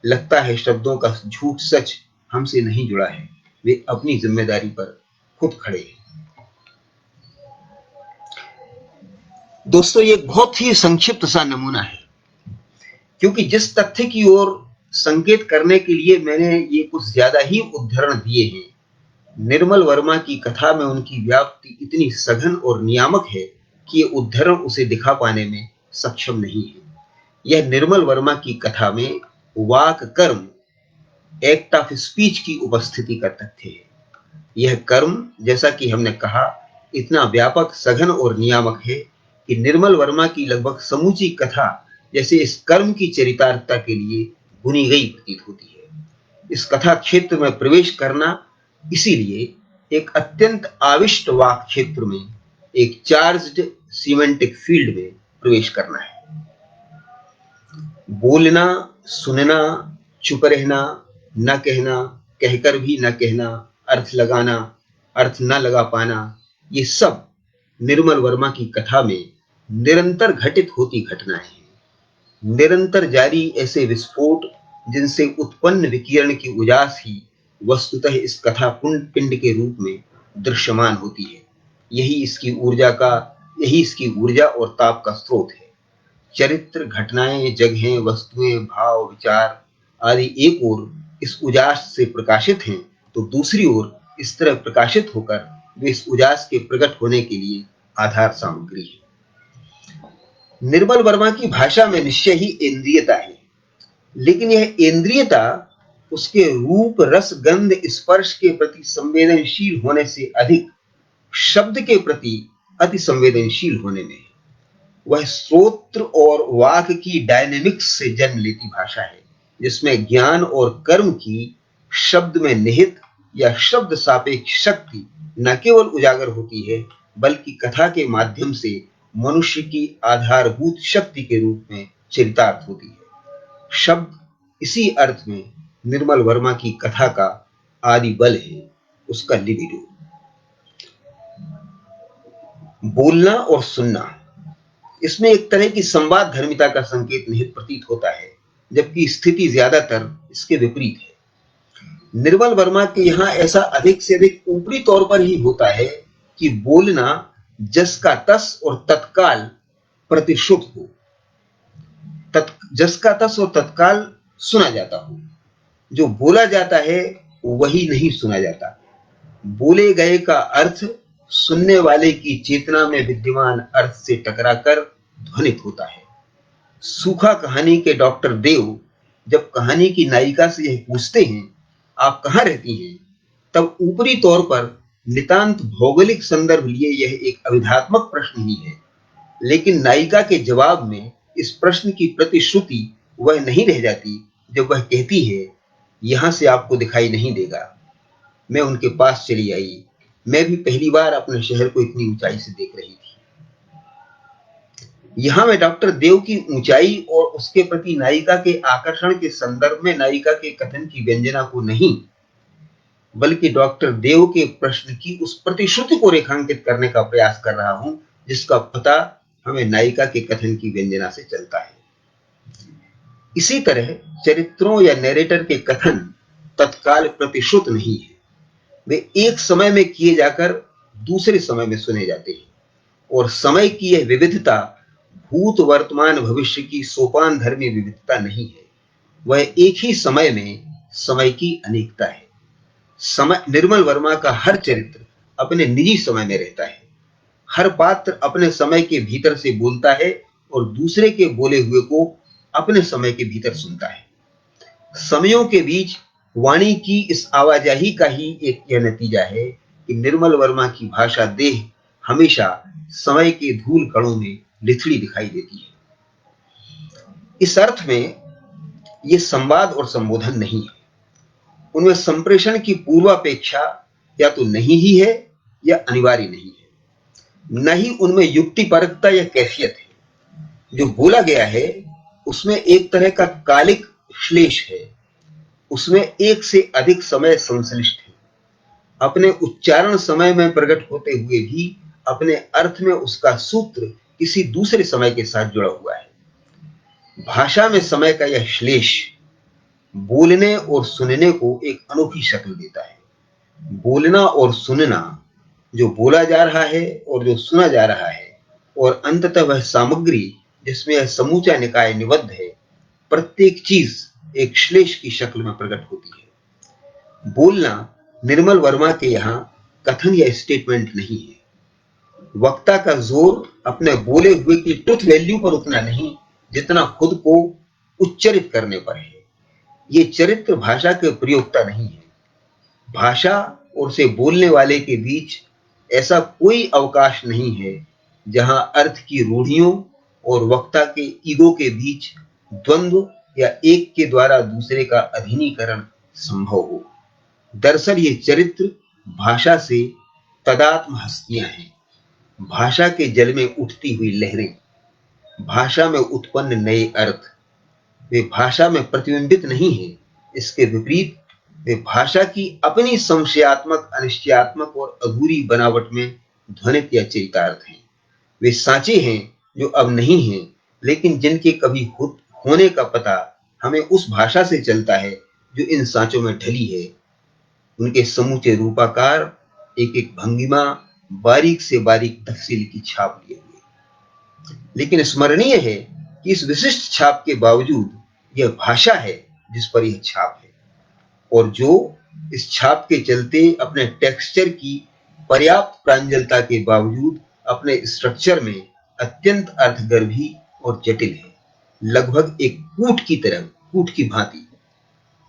लगता है शब्दों का झूठ सच हमसे नहीं जुड़ा है, वे अपनी जिम्मेदारी पर खुद खड़े हैं। दोस्तों, ये एक बहुत ही संक्षिप्त सा नमूना है, क्योंकि जिस तथ्य की ओर संकेत करने के लिए मैंने ये कुछ ज्यादा ही उद्धरण दिए हैं, निर्मल वर्मा की कथा में उनकी व्याप्ति इतनी सघन और नियामक है कि ये उद्धरण उसे दिखा पाने में सक्षम नहीं है। यह निर्मल वर्मा की कथा में वाक कर्म, एक्ट ऑफ स्पीच की उपस्थिति का तथ्य है। यह कर्म, जैसा कि हमने कहा, इतना व्यापक, सघन और नियामक है कि निर्मल वर्मा की लगभग समूची कथा जैसे इस कर्म की चरितार्थता के लिए बुनी गई प्रतीत होती है। इस कथा क्षेत्र में प्रवेश करना इसीलिए एक अत्यंत आविष्ट वाक क्षेत्र में, एक चार्ज्ड सीमेंटिक फील्ड में प्रवेश करना है। बोलना, सुनना, चुप रहना, न कहना, कहकर भी न कहना, अर्थ लगाना, अर्थ न लगा पाना, ये सब निर्मल वर्मा की कथा में निरंतर घटित होती घटनाएं हैं। निरंतर जारी ऐसे विस्फोट जिनसे उत्पन्न विकिरण की उजास ही वस्तुतः इस कथा पिंड के रूप में दृश्यमान होती है। यही इसकी ऊर्जा और ताप का स्रोत है। चरित्र, घटनाएं, जगहें, वस्तुएं, भाव, विचार आदि एक ओर इस उजास से प्रकाशित हैं, तो दूसरी ओर इस तरह प्रकाशित होकर वे इस उजास के प्रकट होने के लिए आधार सामग्री है। निर्मल वर्मा की भाषा में निश्चय ही इंद्रियता है, लेकिन यह इंद्रियता उसके रूप, रस, गंध, स्पर्श के प्रति संवेदनशील होने से अधिक शब्द के प्रति अति संवेदनशील होने में है। वह श्रोत्र और वाक की डायनेमिक्स से जन्म लेती भाषा है, जिसमें ज्ञान और कर्म की शब्द में निहित या शब्द सापेक्ष शक्ति न केवल उजागर होती है, बल्कि कथा के माध्यम से मनुष्य की आधारभूत शक्ति के रूप में चरितार्थ होती है। शब्द इसी अर्थ में निर्मल वर्मा की कथा का आदि बल है, उसका लिबिडो। बोलना और सुनना, इसमें एक तरह की संवाद धर्मिता का संकेत निहित प्रतीत होता है, जबकि स्थिति ज्यादातर इसके विपरीत है। निर्मल वर्मा के यहां ऐसा अधिक से अधिक ऊपरी तौर पर ही होता है कि बोलना जस का तस और तत्काल प्रतिश्रुत हो, जस का तस और तत्काल सुना जाता हो। जो बोला जाता है वही नहीं सुना जाता। बोले गए का अर्थ सुनने वाले की चेतना में विद्यमान अर्थ से टकराकर ध्वनित होता है। सूखा कहानी के डॉक्टर देव जब कहानी की नायिका से यह पूछते हैं, आप कहाँ रहती हैं, तब ऊपरी तौर पर नितांत भौगोलिक संदर्भ लिए यह एक अविधात्मक प्रश्न ही है, लेकिन नायिका के जवाब में इस प्रश्न की प्रतिश्रुति वह नहीं रह जाती जब वह कहती है, यहां से आपको दिखाई नहीं देगा। मैं उनके पास चली आई। मैं भी पहली बार अपने शहर को इतनी ऊंचाई से देख रही थी। यहां मैं डॉक्टर देव की ऊंचाई और उसके प्रति नायिका के आकर्षण के संदर्भ में नायिका के कथन की व्यंजना को नहीं, बल्कि डॉक्टर देव के प्रश्न की उस प्रतिश्रुति को रेखांकित करने का प्रयास कर रहा हूं, जिसका पता हमें नायिका के कथन की व्यंजना से चलता है। इसी तरह चरित्रों या नैरेटर के कथन तत्काल प्रतिश्रुत नहीं है। वे एक समय में किए जाकर दूसरे समय में सुने जाते हैं, और समय की यह विविधता भूत वर्तमान भविष्य की सोपान धर्मी विविधता नहीं है। वह एक ही समय में समय की अनेकता है। समय निर्मल वर्मा का हर चरित्र अपने निजी समय में रहता है। हर पात्र अपने समय के भीतर से बोलता है और दूसरे के बोले हुए को अपने समय के भीतर सुनता है। समयों के बीच वाणी की इस आवाजाही का ही एक यह नतीजा है कि निर्मल वर्मा की भाषा देह हमेशा समय के धूल कणों में लिथड़ी दिखाई देती है। इस अर्थ में ये संवाद और संबोधन नहीं है। उनमें संप्रेषण की पूर्वापेक्षा या तो नहीं ही है या अनिवार्य नहीं है। न ही उनमें युक्तिपरकता या कैफियत है। जो बोला गया है उसमें एक तरह का कालिक श्लेष है। उसमें एक से अधिक समय संश्लिष्ट है। अपने उच्चारण समय में प्रकट होते हुए भी अपने अर्थ में उसका सूत्र किसी दूसरे समय के साथ जुड़ा हुआ है। भाषा में समय का यह श्लेष बोलने और सुनने को एक अनोखी शक्ल देता है। बोलना और सुनना, जो बोला जा रहा है और जो सुना जा रहा है, और अंततः वह सामग्री जिसमें यह समूचा निकाय निबद्ध है, प्रत्येक चीज एक श्लेष की शक्ल में प्रकट होती है। बोलना निर्मल वर्मा के यहां कथन या स्टेटमेंट नहीं है। वक्ता का जोर अपने बोले हुए की ट्रुथ वैल्यू पर उतना नहीं जितना खुद को उच्चरित करने पर है। ये चरित्र भाषा के प्रयोक्ता नहीं है। भाषा और उसे बोलने वाले के बीच ऐसा कोई अवकाश नहीं है जहां अर्थ की रूढ़ियों और वक्ता के ईगो के बीच द्वंद्व या एक के द्वारा दूसरे का अधीनीकरण संभव हो। दरअसल ये चरित्र भाषा से तदात्म हस्तियां हैं। भाषा के जल में उठती हुई लहरें, भाषा में उत्पन्न नए अर्थ। वे भाषा में प्रतिबिंबित नहीं है। इसके विपरीत वे भाषा की अपनी संशयात्मक, अनिश्चयात्मक और अधूरी बनावट में ध्वनित या चरितार्थ हैं। वे सांचे हैं जो अब नहीं हैं, लेकिन जिनके कभी होने का पता हमें उस भाषा से चलता है जो इन सांचों में ढली है। उनके समूचे रूपाकार, एक एक भंगिमा बारीक से बारीक तफसील की छाप लिए हुए। लेकिन स्मरणीय है कि इस विशिष्ट छाप के बावजूद यह भाषा है जिस पर यह छाप है, और जो इस छाप के चलते अपने टेक्सचर की पर्याप्त प्रांजलता के बावजूद अपने स्ट्रक्चर में अत्यंत अर्थगर्भी और जटिल है, लगभग एक कूट की तरह, कूट की भांति।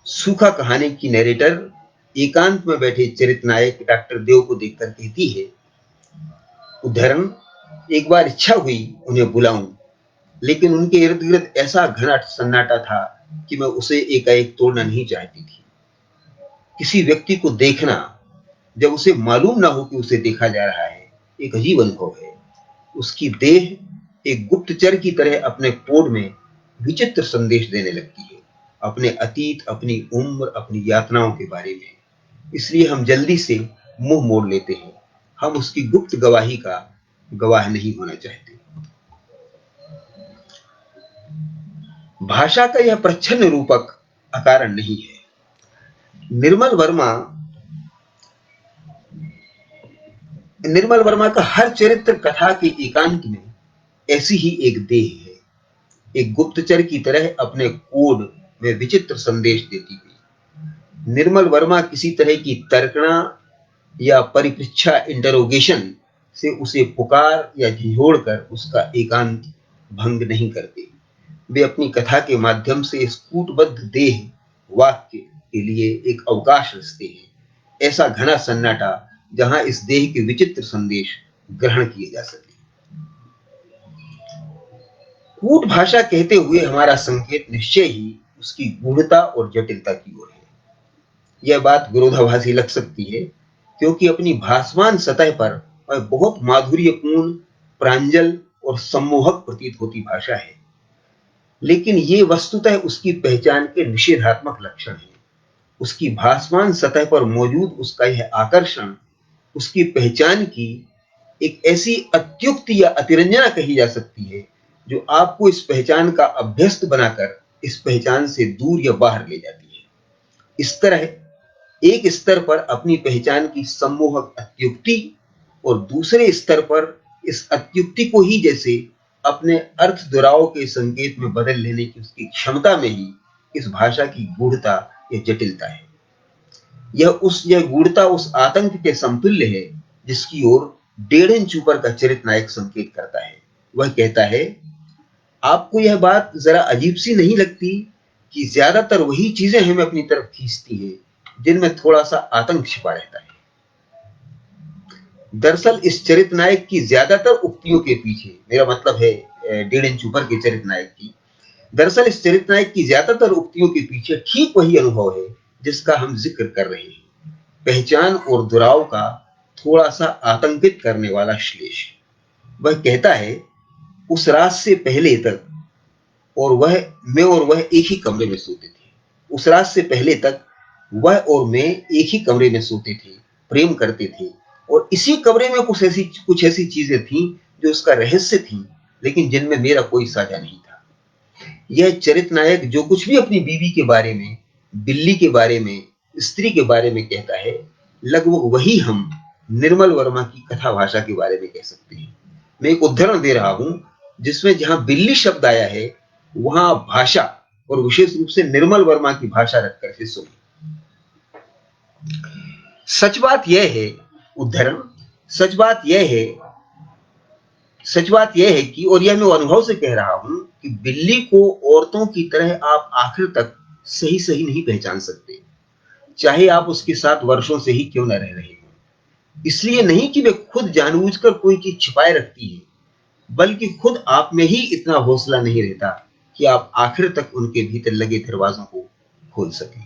सूखा कहानी की नैरेटर एकांत में बैठे चरित्र नायक डॉक्टर देव को देखकर कहती है, उदाहरण, एक बार इच्छा हुई उन्हें बुलाऊं, लेकिन उनके इर्द गिर्द ऐसा घना सन्नाटा था कि मैं उसे एकाएक तोड़ना नहीं चाहती थी। किसी व्यक्ति को देखना जब उसे मालूम ना हो कि उसे देखा जा रहा है, एक अजीब अनुभव है। उसकी देह एक गुप्तचर की तरह अपने पोड में विचित्र संदेश देने लगती है, अपने अतीत, अपनी उम्र, अपनी यातनाओं के बारे में। इसलिए हम जल्दी से मुंह मोड़ लेते हैं। हम उसकी गुप्त गवाही का गवाह नहीं होना चाहते। भाषा का यह प्रच्छन्न रूपक अकारण नहीं है। निर्मल वर्मा निर्मल वर्मा का हर चरित्र कथा के एकांत में ऐसी ही एक देह है, एक गुप्तचर की तरह अपने कोड में विचित्र संदेश देती हुई। निर्मल वर्मा किसी तरह की तर्कना या परिपृच्छा इंटरोगेशन से उसे पुकार या झिझोड़ कर उसका एकांत भंग नहीं करते। वे अपनी कथा के माध्यम से इस कूटबद्ध देह वाक्य के लिए एक अवकाश रचते हैं, ऐसा घना सन्नाटा जहां इस देह के विचित्र संदेश ग्रहण किए जा सके। कूट भाषा कहते हुए हमारा संकेत निश्चय ही उसकी गूढ़ता और जटिलता की ओर है। यह बात विरोधाभासी लग सकती है, क्योंकि अपनी भासमान सतह पर वह बहुत माधुर्यपूर्ण, प्रांजल और सम्मोहक प्रतीत होती भाषा है, लेकिन ये वस्तुतः उसकी पहचान के निषेधात्मक लक्षण है। उसकी भासमान सतह पर मौजूद उसका यह आकर्षण उसकी पहचान की एक ऐसी अत्युक्ति या अतिरंजना कही जा सकती है जो आपको इस पहचान का अभ्यस्त बनाकर इस पहचान से दूर या बाहर ले जाती है। इस तरह एक स्तर पर अपनी पहचान की सम्मोहक अत्युक्ति और दूसरे स्तर पर इस अत्युक्ति को ही जैसे अपने अर्थ दुराव के संकेत में बदल लेने की उसकी क्षमता में ही इस भाषा की गूढ़ता या जटिलता है। यह गूढ़ता उस आतंक के समतुल्य है जिसकी ओर डेढ़न चूपर का चरित्र नायक संकेत करता है। वह कहता है, आपको यह बात जरा अजीब सी नहीं लगती कि ज्यादातर वही चीजें हमें अपनी तरफ खींचती हैं जिनमें थोड़ा सा आतंक छिपा रहता है। दरअसल इस चरित्र नायक की ज्यादातर उक्तियों के पीछे, मेरा मतलब है डेढ़न चूपर के चरित्र नायक की, दरअसल इस चरित्र नायक की ज्यादातर उक्तियों के पीछे ठीक वही अनुभव है जिसका हम जिक्र कर रहे हैं, पहचान और दुराव का थोड़ा सा आतंकित करने वाला श्लेष। वह कहता है, उस रात से पहले तक मैं और वह एक ही कमरे में सोते थे। उस रात से पहले तक वह और मैं एक ही कमरे में सोते थे, प्रेम करते थे, और इसी कमरे में कुछ ऐसी चीजें थीं जो उसका रहस्य थीं, लेकिन जिनमें मेरा कोई साझा नहीं था। यह चरित्र नायक जो कुछ भी अपनी बीवी के बारे में, बिल्ली के बारे में, स्त्री के बारे में कहता है, लगभग वही हम निर्मल वर्मा की कथा भाषा के बारे में कह सकते हैं। मैं एक उदाहरण दे रहा हूं जिसमें जहां बिल्ली शब्द आया है वहां भाषा और विशेष रूप से निर्मल वर्मा की भाषा रखकर के सुनिए। सच बात यह है, उद्धरण, सच बात यह है कि, और यह मैं अनुभव से कह रहा हूं, कि बिल्ली को औरतों की तरह आप आखिर तक सही नहीं पहचान सकते, चाहे आप उसके साथ वर्षों से ही क्यों न रह रहे हो। इसलिए नहीं कि वे खुद जानबूझकर कोई चीज छिपाए रखती है, बल्कि खुद आप में ही इतना हौसला नहीं रहता कि आप आखिर तक उनके भीतर लगे दरवाजों को खोल सकें।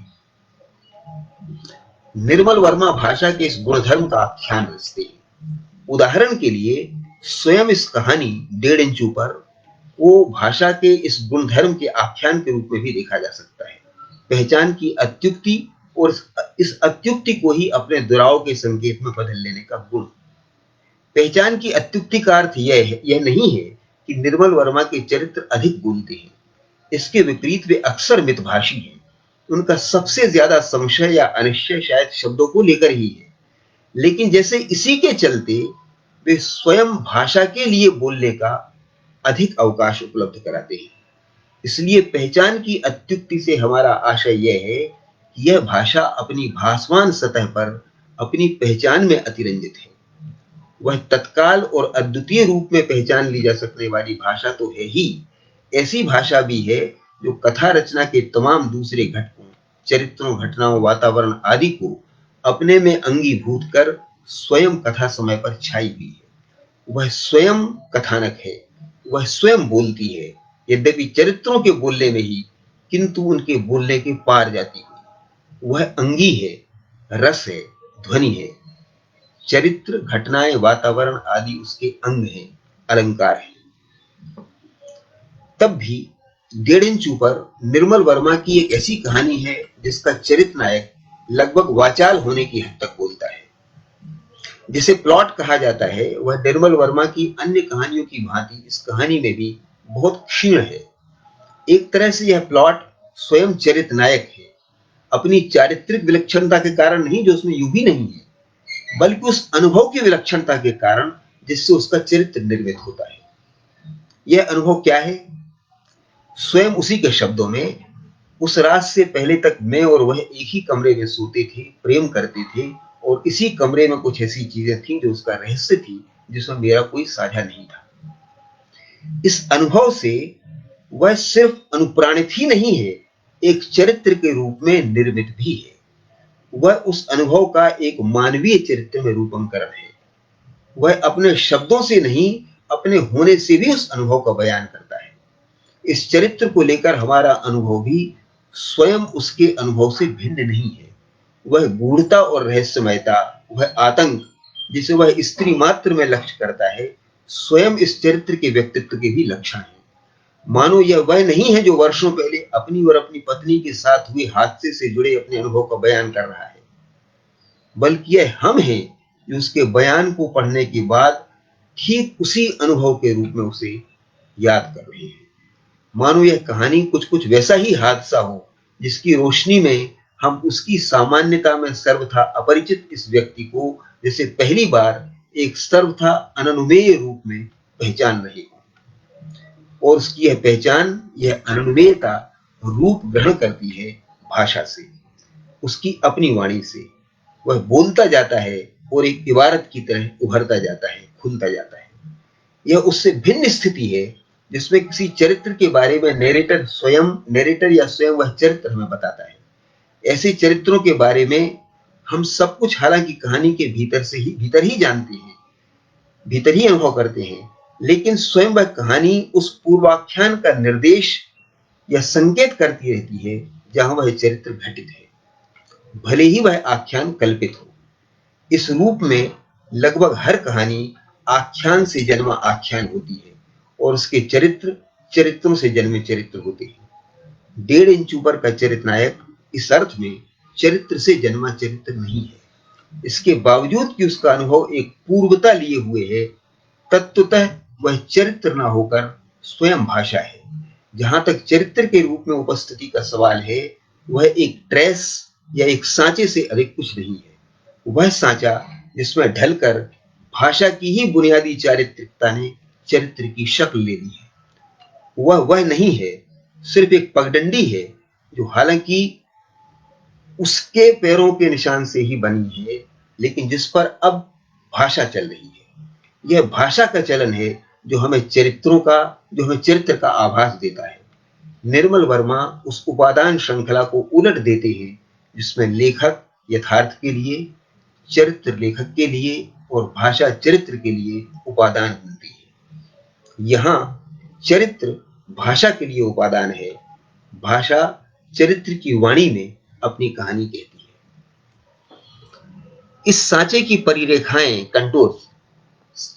निर्मल वर्मा भाषा के इस गुणधर्म का आख्यान रचते हैं। उदाहरण के लिए स्वयं इस कहानी डेढ़ चूपर को भाषा के इस गुणधर्म के आख्यान के रूप में भी देखा जा सकता है। पहचान की अत्युक्ति और इस अत्युक्ति को ही अपने दुराव के संकेत में बदल लेने का गुण। पहचान की अत्युक्ति का अर्थ यह नहीं है कि निर्मल वर्मा के चरित्र अधिक बोलते हैं। इसके विपरीत वे अक्सर मितभाषी हैं। उनका सबसे ज्यादा संशय या अनिश्चय शायद शब्दों को लेकर ही है, लेकिन जैसे इसी के चलते वे स्वयं भाषा के लिए बोलने का अधिक अवकाश उपलब्ध कराते हैं। इसलिए पहचान की अत्युक्ति से हमारा आशय यह है कि यह भाषा अपनी भासमान सतह पर अपनी पहचान में अतिरंजित है। वह तत्काल और अद्वितीय रूप में पहचान ली जा सकने वाली भाषा तो है ही, ऐसी भाषा भी है जो कथा रचना के तमाम दूसरे घटकों, चरित्रों, घटनाओं, वातावरण आदि को अपने में अंगीभूत कर स्वयं कथा समय पर छाई हुई है। वह स्वयं कथानक है, वह स्वयं बोलती है, यद्यपि चरित्रों के बोलने में ही, किंतु उनके बोलने के पार जाती हुई। वह अंगी है, रस है, ध्वनि है। चरित्र, घटनाएं, वातावरण आदि उसके अंग हैं, अलंकार हैं। तब भी डेढ़ चूपर निर्मल वर्मा की एक ऐसी कहानी है जिसका चरित्र नायक लगभग वाचाल होने की हद तक बोलता है। जिसे प्लॉट कहा जाता है, वह निर्मल वर्मा की अन्य कहानियों की भांति इस कहानी में भी बहुत क्षीण है। एक तरह से यह प्लॉट स्वयं चरित्र नायक है, अपनी चारित्रिक विलक्षणता के कारण नहीं, जो उसमें यूं भी नहीं है, बल्कि उस अनुभव की विलक्षणता के कारण जिससे उसका चरित्र निर्मित होता है। यह अनुभव क्या है? स्वयं उसी के शब्दों में, उस रात से पहले तक मैं और वह एक ही कमरे में सोते थे, प्रेम करते थे, और इसी कमरे में कुछ ऐसी चीजें थीं जो उसका रहस्य थी, जिसमें मेरा कोई साझा नहीं था। इस अनुभव से वह सिर्फ अनुप्राणित ही नहीं है, एक चरित्र के रूप में निर्मित भी है। वह उस अनुभव का एक मानवीय चरित्र में रूपांतरण है। वह अपने शब्दों से नहीं, अपने होने से भी उस अनुभव का बयान करता है। इस चरित्र को लेकर हमारा अनुभव भी स्वयं उसके अनुभव से भिन्न नहीं है। वह गूढ़ता और रहस्यमयता, वह आतंक जिसे वह स्त्री मात्र में लक्ष्य करता है, स्वयं इस चरित्र के व्यक्तित्व के भी लक्षण है। मानो यह वह नहीं है जो वर्षों पहले अपनी और अपनी पत्नी के साथ हुए हादसे से जुड़े अपने अनुभव का बयान कर रहा है, बल्कि यह हम हैं जो उसके बयान को पढ़ने के बाद ठीक उसी अनुभव के रूप में उसे याद कर रहे हैं। मानो यह कहानी कुछ कुछ वैसा ही हादसा हो जिसकी रोशनी में हम उसकी सामान्यता में सर्वथा अपरिचित इस व्यक्ति को जैसे पहली बार एक सर्वथा अननुमेय रूप में पहचान रहे हो, और उसकी यह पहचान, यह अननुमेयता रूप ग्रहण करती है भाषा से, उसकी अपनी वाणी से। वह बोलता जाता है और एक इबारत की तरह उभरता जाता है, खुलता जाता है। यह उससे भिन्न स्थिति है जिसमें किसी चरित्र के बारे में नरेटर या स्वयं वह चरित्र हमें बताता है। ऐसे चरित्रों के बारे में हम सब कुछ हालांकि कहानी के भीतर ही जानते हैं, भीतर ही अनुभव करते हैं, लेकिन स्वयं वह कहानी उस पूर्वाख्यान का निर्देश या संकेत करती रहती है जहां वह चरित्र घटित है, भले ही वह आख्यान कल्पित हो। इस रूप में लगभग हर कहानी आख्यान से जन्मा आख्यान होती है और उसके चरित्र चरित्रों से जन्मे चरित्र होते हैं। 1.5 इंच ऊपर का चरित्र नायक इस अर्थ में चरित्र से जन्मा चरित्र नहीं है। इसके बावजूद कि उसका अनुभव एक पूर्वता लिए हुए है, तत्वतः वह चरित्र न होकर स्वयं भाषा है। जहां तक चरित्र के रूप में उपस्थिति का सवाल है, वह एक ट्रेस या एक सांचे से अधिक कुछ नहीं है। वह सांचा जिसमें ढलकर भाषा की ही बुनियादी चारित्रिकता ने चरित्र की शक्ल ले ली है, वह नहीं है, सिर्फ एक पगडंडी है जो हालांकि उसके पैरों के निशान से ही बनी है, लेकिन जिस पर अब भाषा चल रही है। यह भाषा का चलन है जो हमें चरित्र का आभास देता है। निर्मल वर्मा उस उपादान श्रृंखला को उलट देते हैं जिसमें लेखक यथार्थ के लिए, चरित्र लेखक के लिए और भाषा चरित्र के लिए उपादान बनती है। यहां चरित्र भाषा के लिए उपादान है, भाषा चरित्र की वाणी में अपनी कहानी कहती है। इस सांचे की परिरेखाएं, कंटूर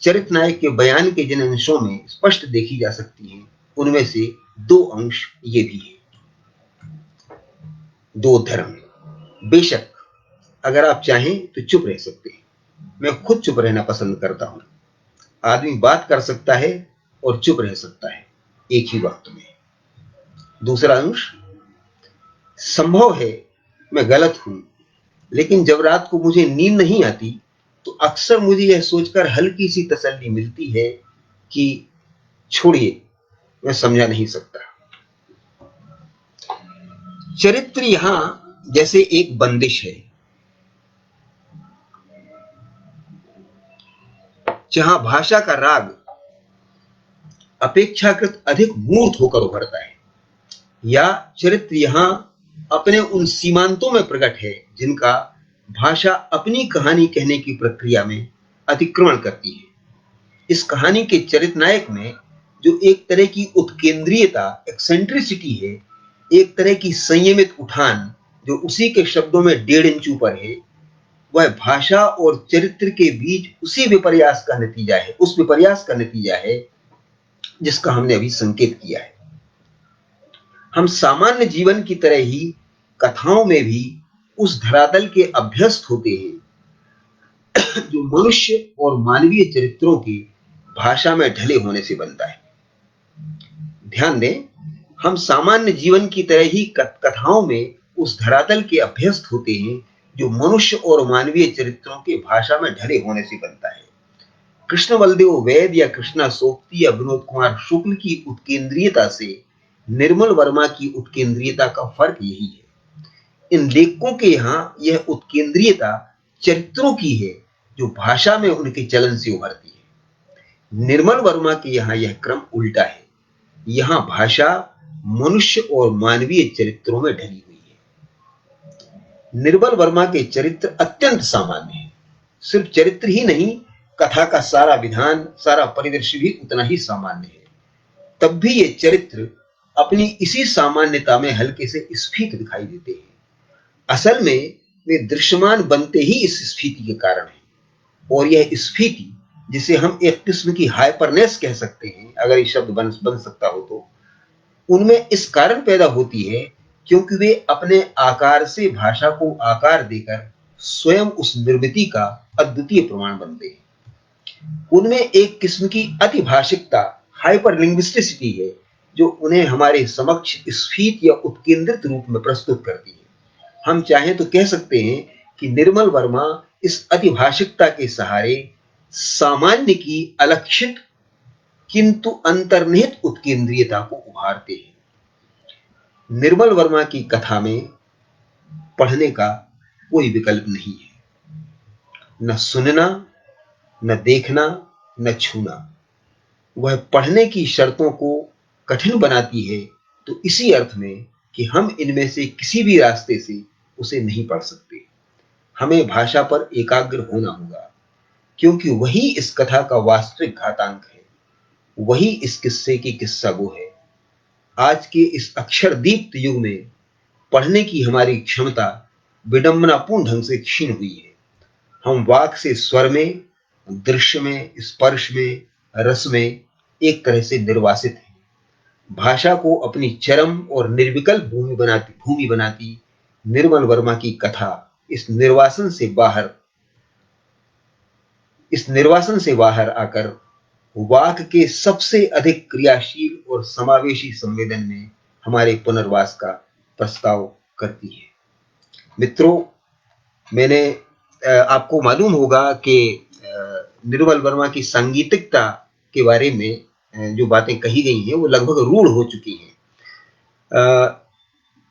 चरित्र नायक के बयान के जिन अंशों में स्पष्ट देखी जा सकती हैं, उनमें से 2 अंश ये भी है। 2 धर्म। बेशक अगर आप चाहें तो चुप रह सकते हैं, मैं खुद चुप रहना पसंद करता हूं। आदमी बात कर सकता है और चुप रह सकता है एक ही वक्त में। दूसरा अंश, संभव है मैं गलत हूं, लेकिन जब रात को मुझे नींद नहीं आती तो अक्सर मुझे यह सोचकर हल्की सी तसल्ली मिलती है कि छोड़िए, मैं समझा नहीं सकता। चरित्र यहां जैसे एक बंदिश है, जहां भाषा का राग अपेक्षाकृत अधिक मूर्त होकर उभरता है, या चरित्र यहां अपने उन सीमांतों में प्रकट है जिनका भाषा अपनी कहानी कहने की प्रक्रिया में अतिक्रमण करती है। इस कहानी के चरित्र नायक में जो एक तरह की उत्केंद्रीयता, एक्सेंट्रिसिटी है, एक तरह की संयमित उठान जो उसी के शब्दों में 1.5 इंच ऊपर है, वह भाषा और चरित्र के बीच उस विपर्यास का नतीजा है जिसका हमने अभी संकेत किया है। हम सामान्य जीवन की तरह ही कथाओं में भी उस धरातल के अभ्यस्त होते हैं जो मनुष्य और मानवीय चरित्रों की भाषा में ढले होने से बनता है। ध्यान दें, हम सामान्य जीवन की तरह ही कथाओं में उस धरातल के अभ्यस्त होते हैं जो मनुष्य और मानवीय चरित्रों के भाषा में ढले होने से बनता है। कृष्ण बलदेव वैद या कृष्णा सोक्ति या विनोद कुमार शुक्ल की उत्केंद्रीयता से निर्मल वर्मा की उत्केंद्रीयता का फर्क यही है। इन लेखकों के यहां यह उत्केंद्रीयता चरित्रों की है जो भाषा में उनके चलन से उभरती है। निर्मल वर्मा के यहां यह क्रम उल्टा है। यहां भाषा मनुष्य और मानवीय चरित्रों में ढली हुई है। निर्मल वर्मा के चरित्र अत्यंत सामान्य हैं। सिर्फ चरित्र ही नहीं, कथा का सारा विधान, सारा परिदृश्य भी उतना ही सामान्य है। तब भी ये चरित्र अपनी इसी सामान्यता में हल्के से स्फीत दिखाई देते हैं। असल में वे दृश्यमान बनते ही इस स्फीति के कारण है। और यह स्फीति, जिसे हम एक किस्म की हाइपरनेस कह सकते हैं, अगर ये शब्द बन सकता हो तो, उनमें इस कारण पैदा होती है क्योंकि वे अपने आकार से भाषा को आकार देकर स्वयं उस निर्मिति का अद्वितीय प्रमाण बनते हैं। उनमें एक किस्म की अतिभाषिकता, हाइपरलिंग्विस्टिसिटी है, जो उन्हें हमारे समक्ष स्फीत या उत्केंद्रित रूप में प्रस्तुत करती है। हम चाहें तो कह सकते हैं कि निर्मल वर्मा इस अतिभाषिकता के सहारे सामान्य की अलक्षित किंतु अंतर्निहित उत्केंद्रीयता को उभारते हैं। निर्मल वर्मा की कथा में पढ़ने का कोई विकल्प नहीं है। न सुनना, न देखना, न छूना। वह पढ़ने की शर्तों को कठिन बनाती है, तो इसी अर्थ में कि हम इनमें से किसी भी रास्ते से उसे नहीं पढ़ सकते। हमें भाषा पर एकाग्र होना होगा, क्योंकि वही इस कथा का वास्तविक घातांक है। वही इस किस्से की किस्सा गो है। आज के इस अक्षर दीप्त युग में पढ़ने की हमारी क्षमता विडंबनापूर्ण ढंग से क्षीण हुई है। हम वाक से स्वर में, दृश्य में, स्पर्श में, रस में एक तरह से निर्वासित हैं। भाषा को अपनी चरम और निर्विकल्प भूमि बनाती निर्मल वर्मा की कथा इस निर्वासन से बाहर आकर वाक के सबसे अधिक क्रियाशील और समावेशी संवेदन में हमारे पुनर्वास का प्रस्ताव करती है। मित्रों, मैंने आपको मालूम होगा कि निर्मल वर्मा की सांगीतिकता के बारे में जो बातें कही गई हैं वो लगभग रूढ़ हो चुकी हैं।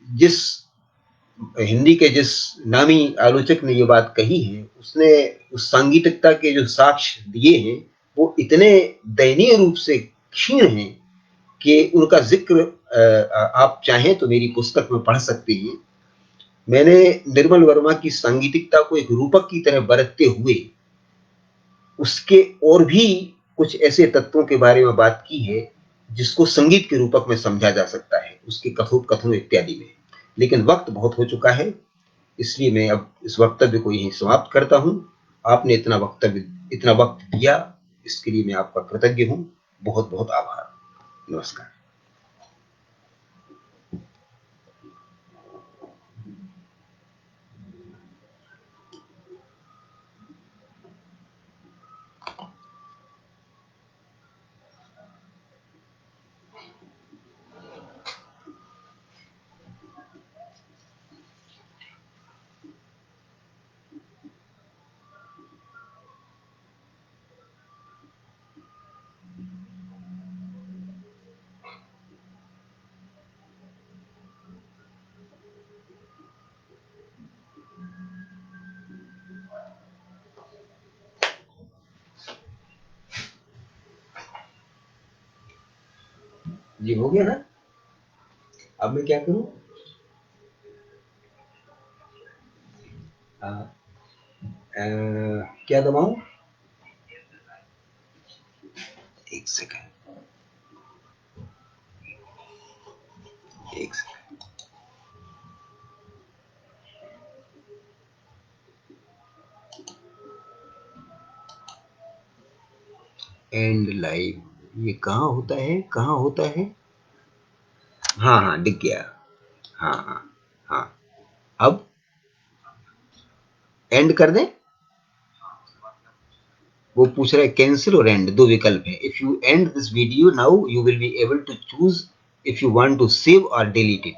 जिस हिंदी के जिस नामी आलोचक ने ये बात कही है, उसने उस सांगीतिकता के जो साक्ष्य दिए हैं वो इतने दयनीय रूप से क्षीण हैं कि उनका जिक्र आप चाहें तो मेरी पुस्तक में पढ़ सकते हैं। मैंने निर्मल वर्मा की सांगीतिकता को एक रूपक की तरह बरतते हुए उसके और भी कुछ ऐसे तत्वों के बारे में बात की है जिसको संगीत के रूपक में समझा जा सकता है, उसके कथोपकथनों इत्यादि में। लेकिन वक्त बहुत हो चुका है, इसलिए मैं अब इस वक्तव्य को यहीं समाप्त करता हूं। आपने इतना वक्त दिया, इसके लिए मैं आपका कृतज्ञ हूं। बहुत बहुत आभार। नमस्कार। ये हो गया ना? अब मैं क्या करूं? क्या दबाऊं? एक सेकंड। एंड लाइव, ये कहाँ होता है? हाँ, दिख गया। हाँ। अब एंड कर दें? वो पूछ रहा है कैंसिल और एंड, दो विकल्प है। If you end this video now you will be able to choose if you want to save और डिलीट इट।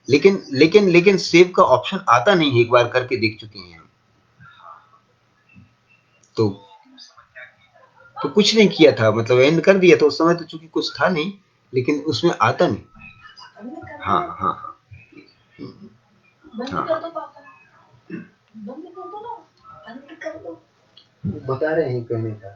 लेकिन सेव का ऑप्शन आता नहीं है, एक बार करके देख चुके हैं हम। तो कुछ नहीं किया था, मतलब एंड कर दिया था उस समय, तो चूंकि कुछ था नहीं, लेकिन उसमें आता नहीं। हाँ हाँ हाँ हाँ, बता रहे हैं कहने का।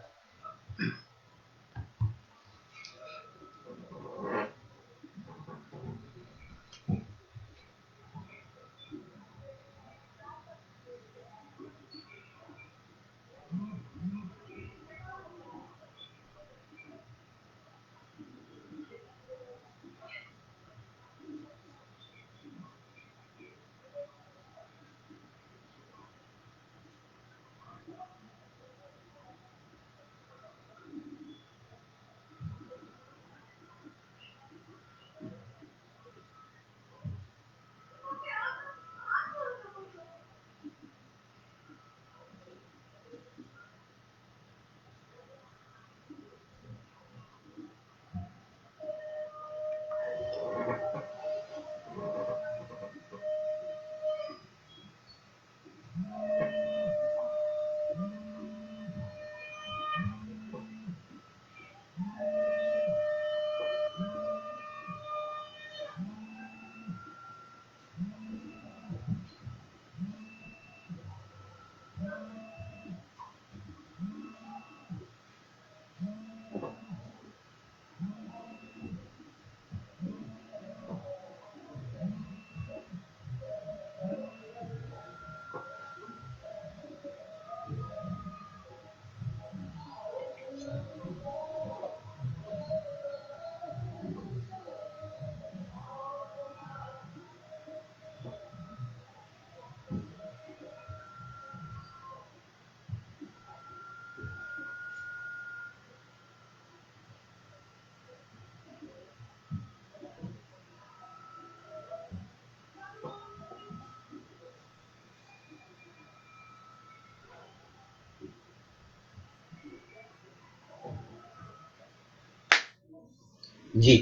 जी,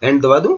एंड दबा दूं?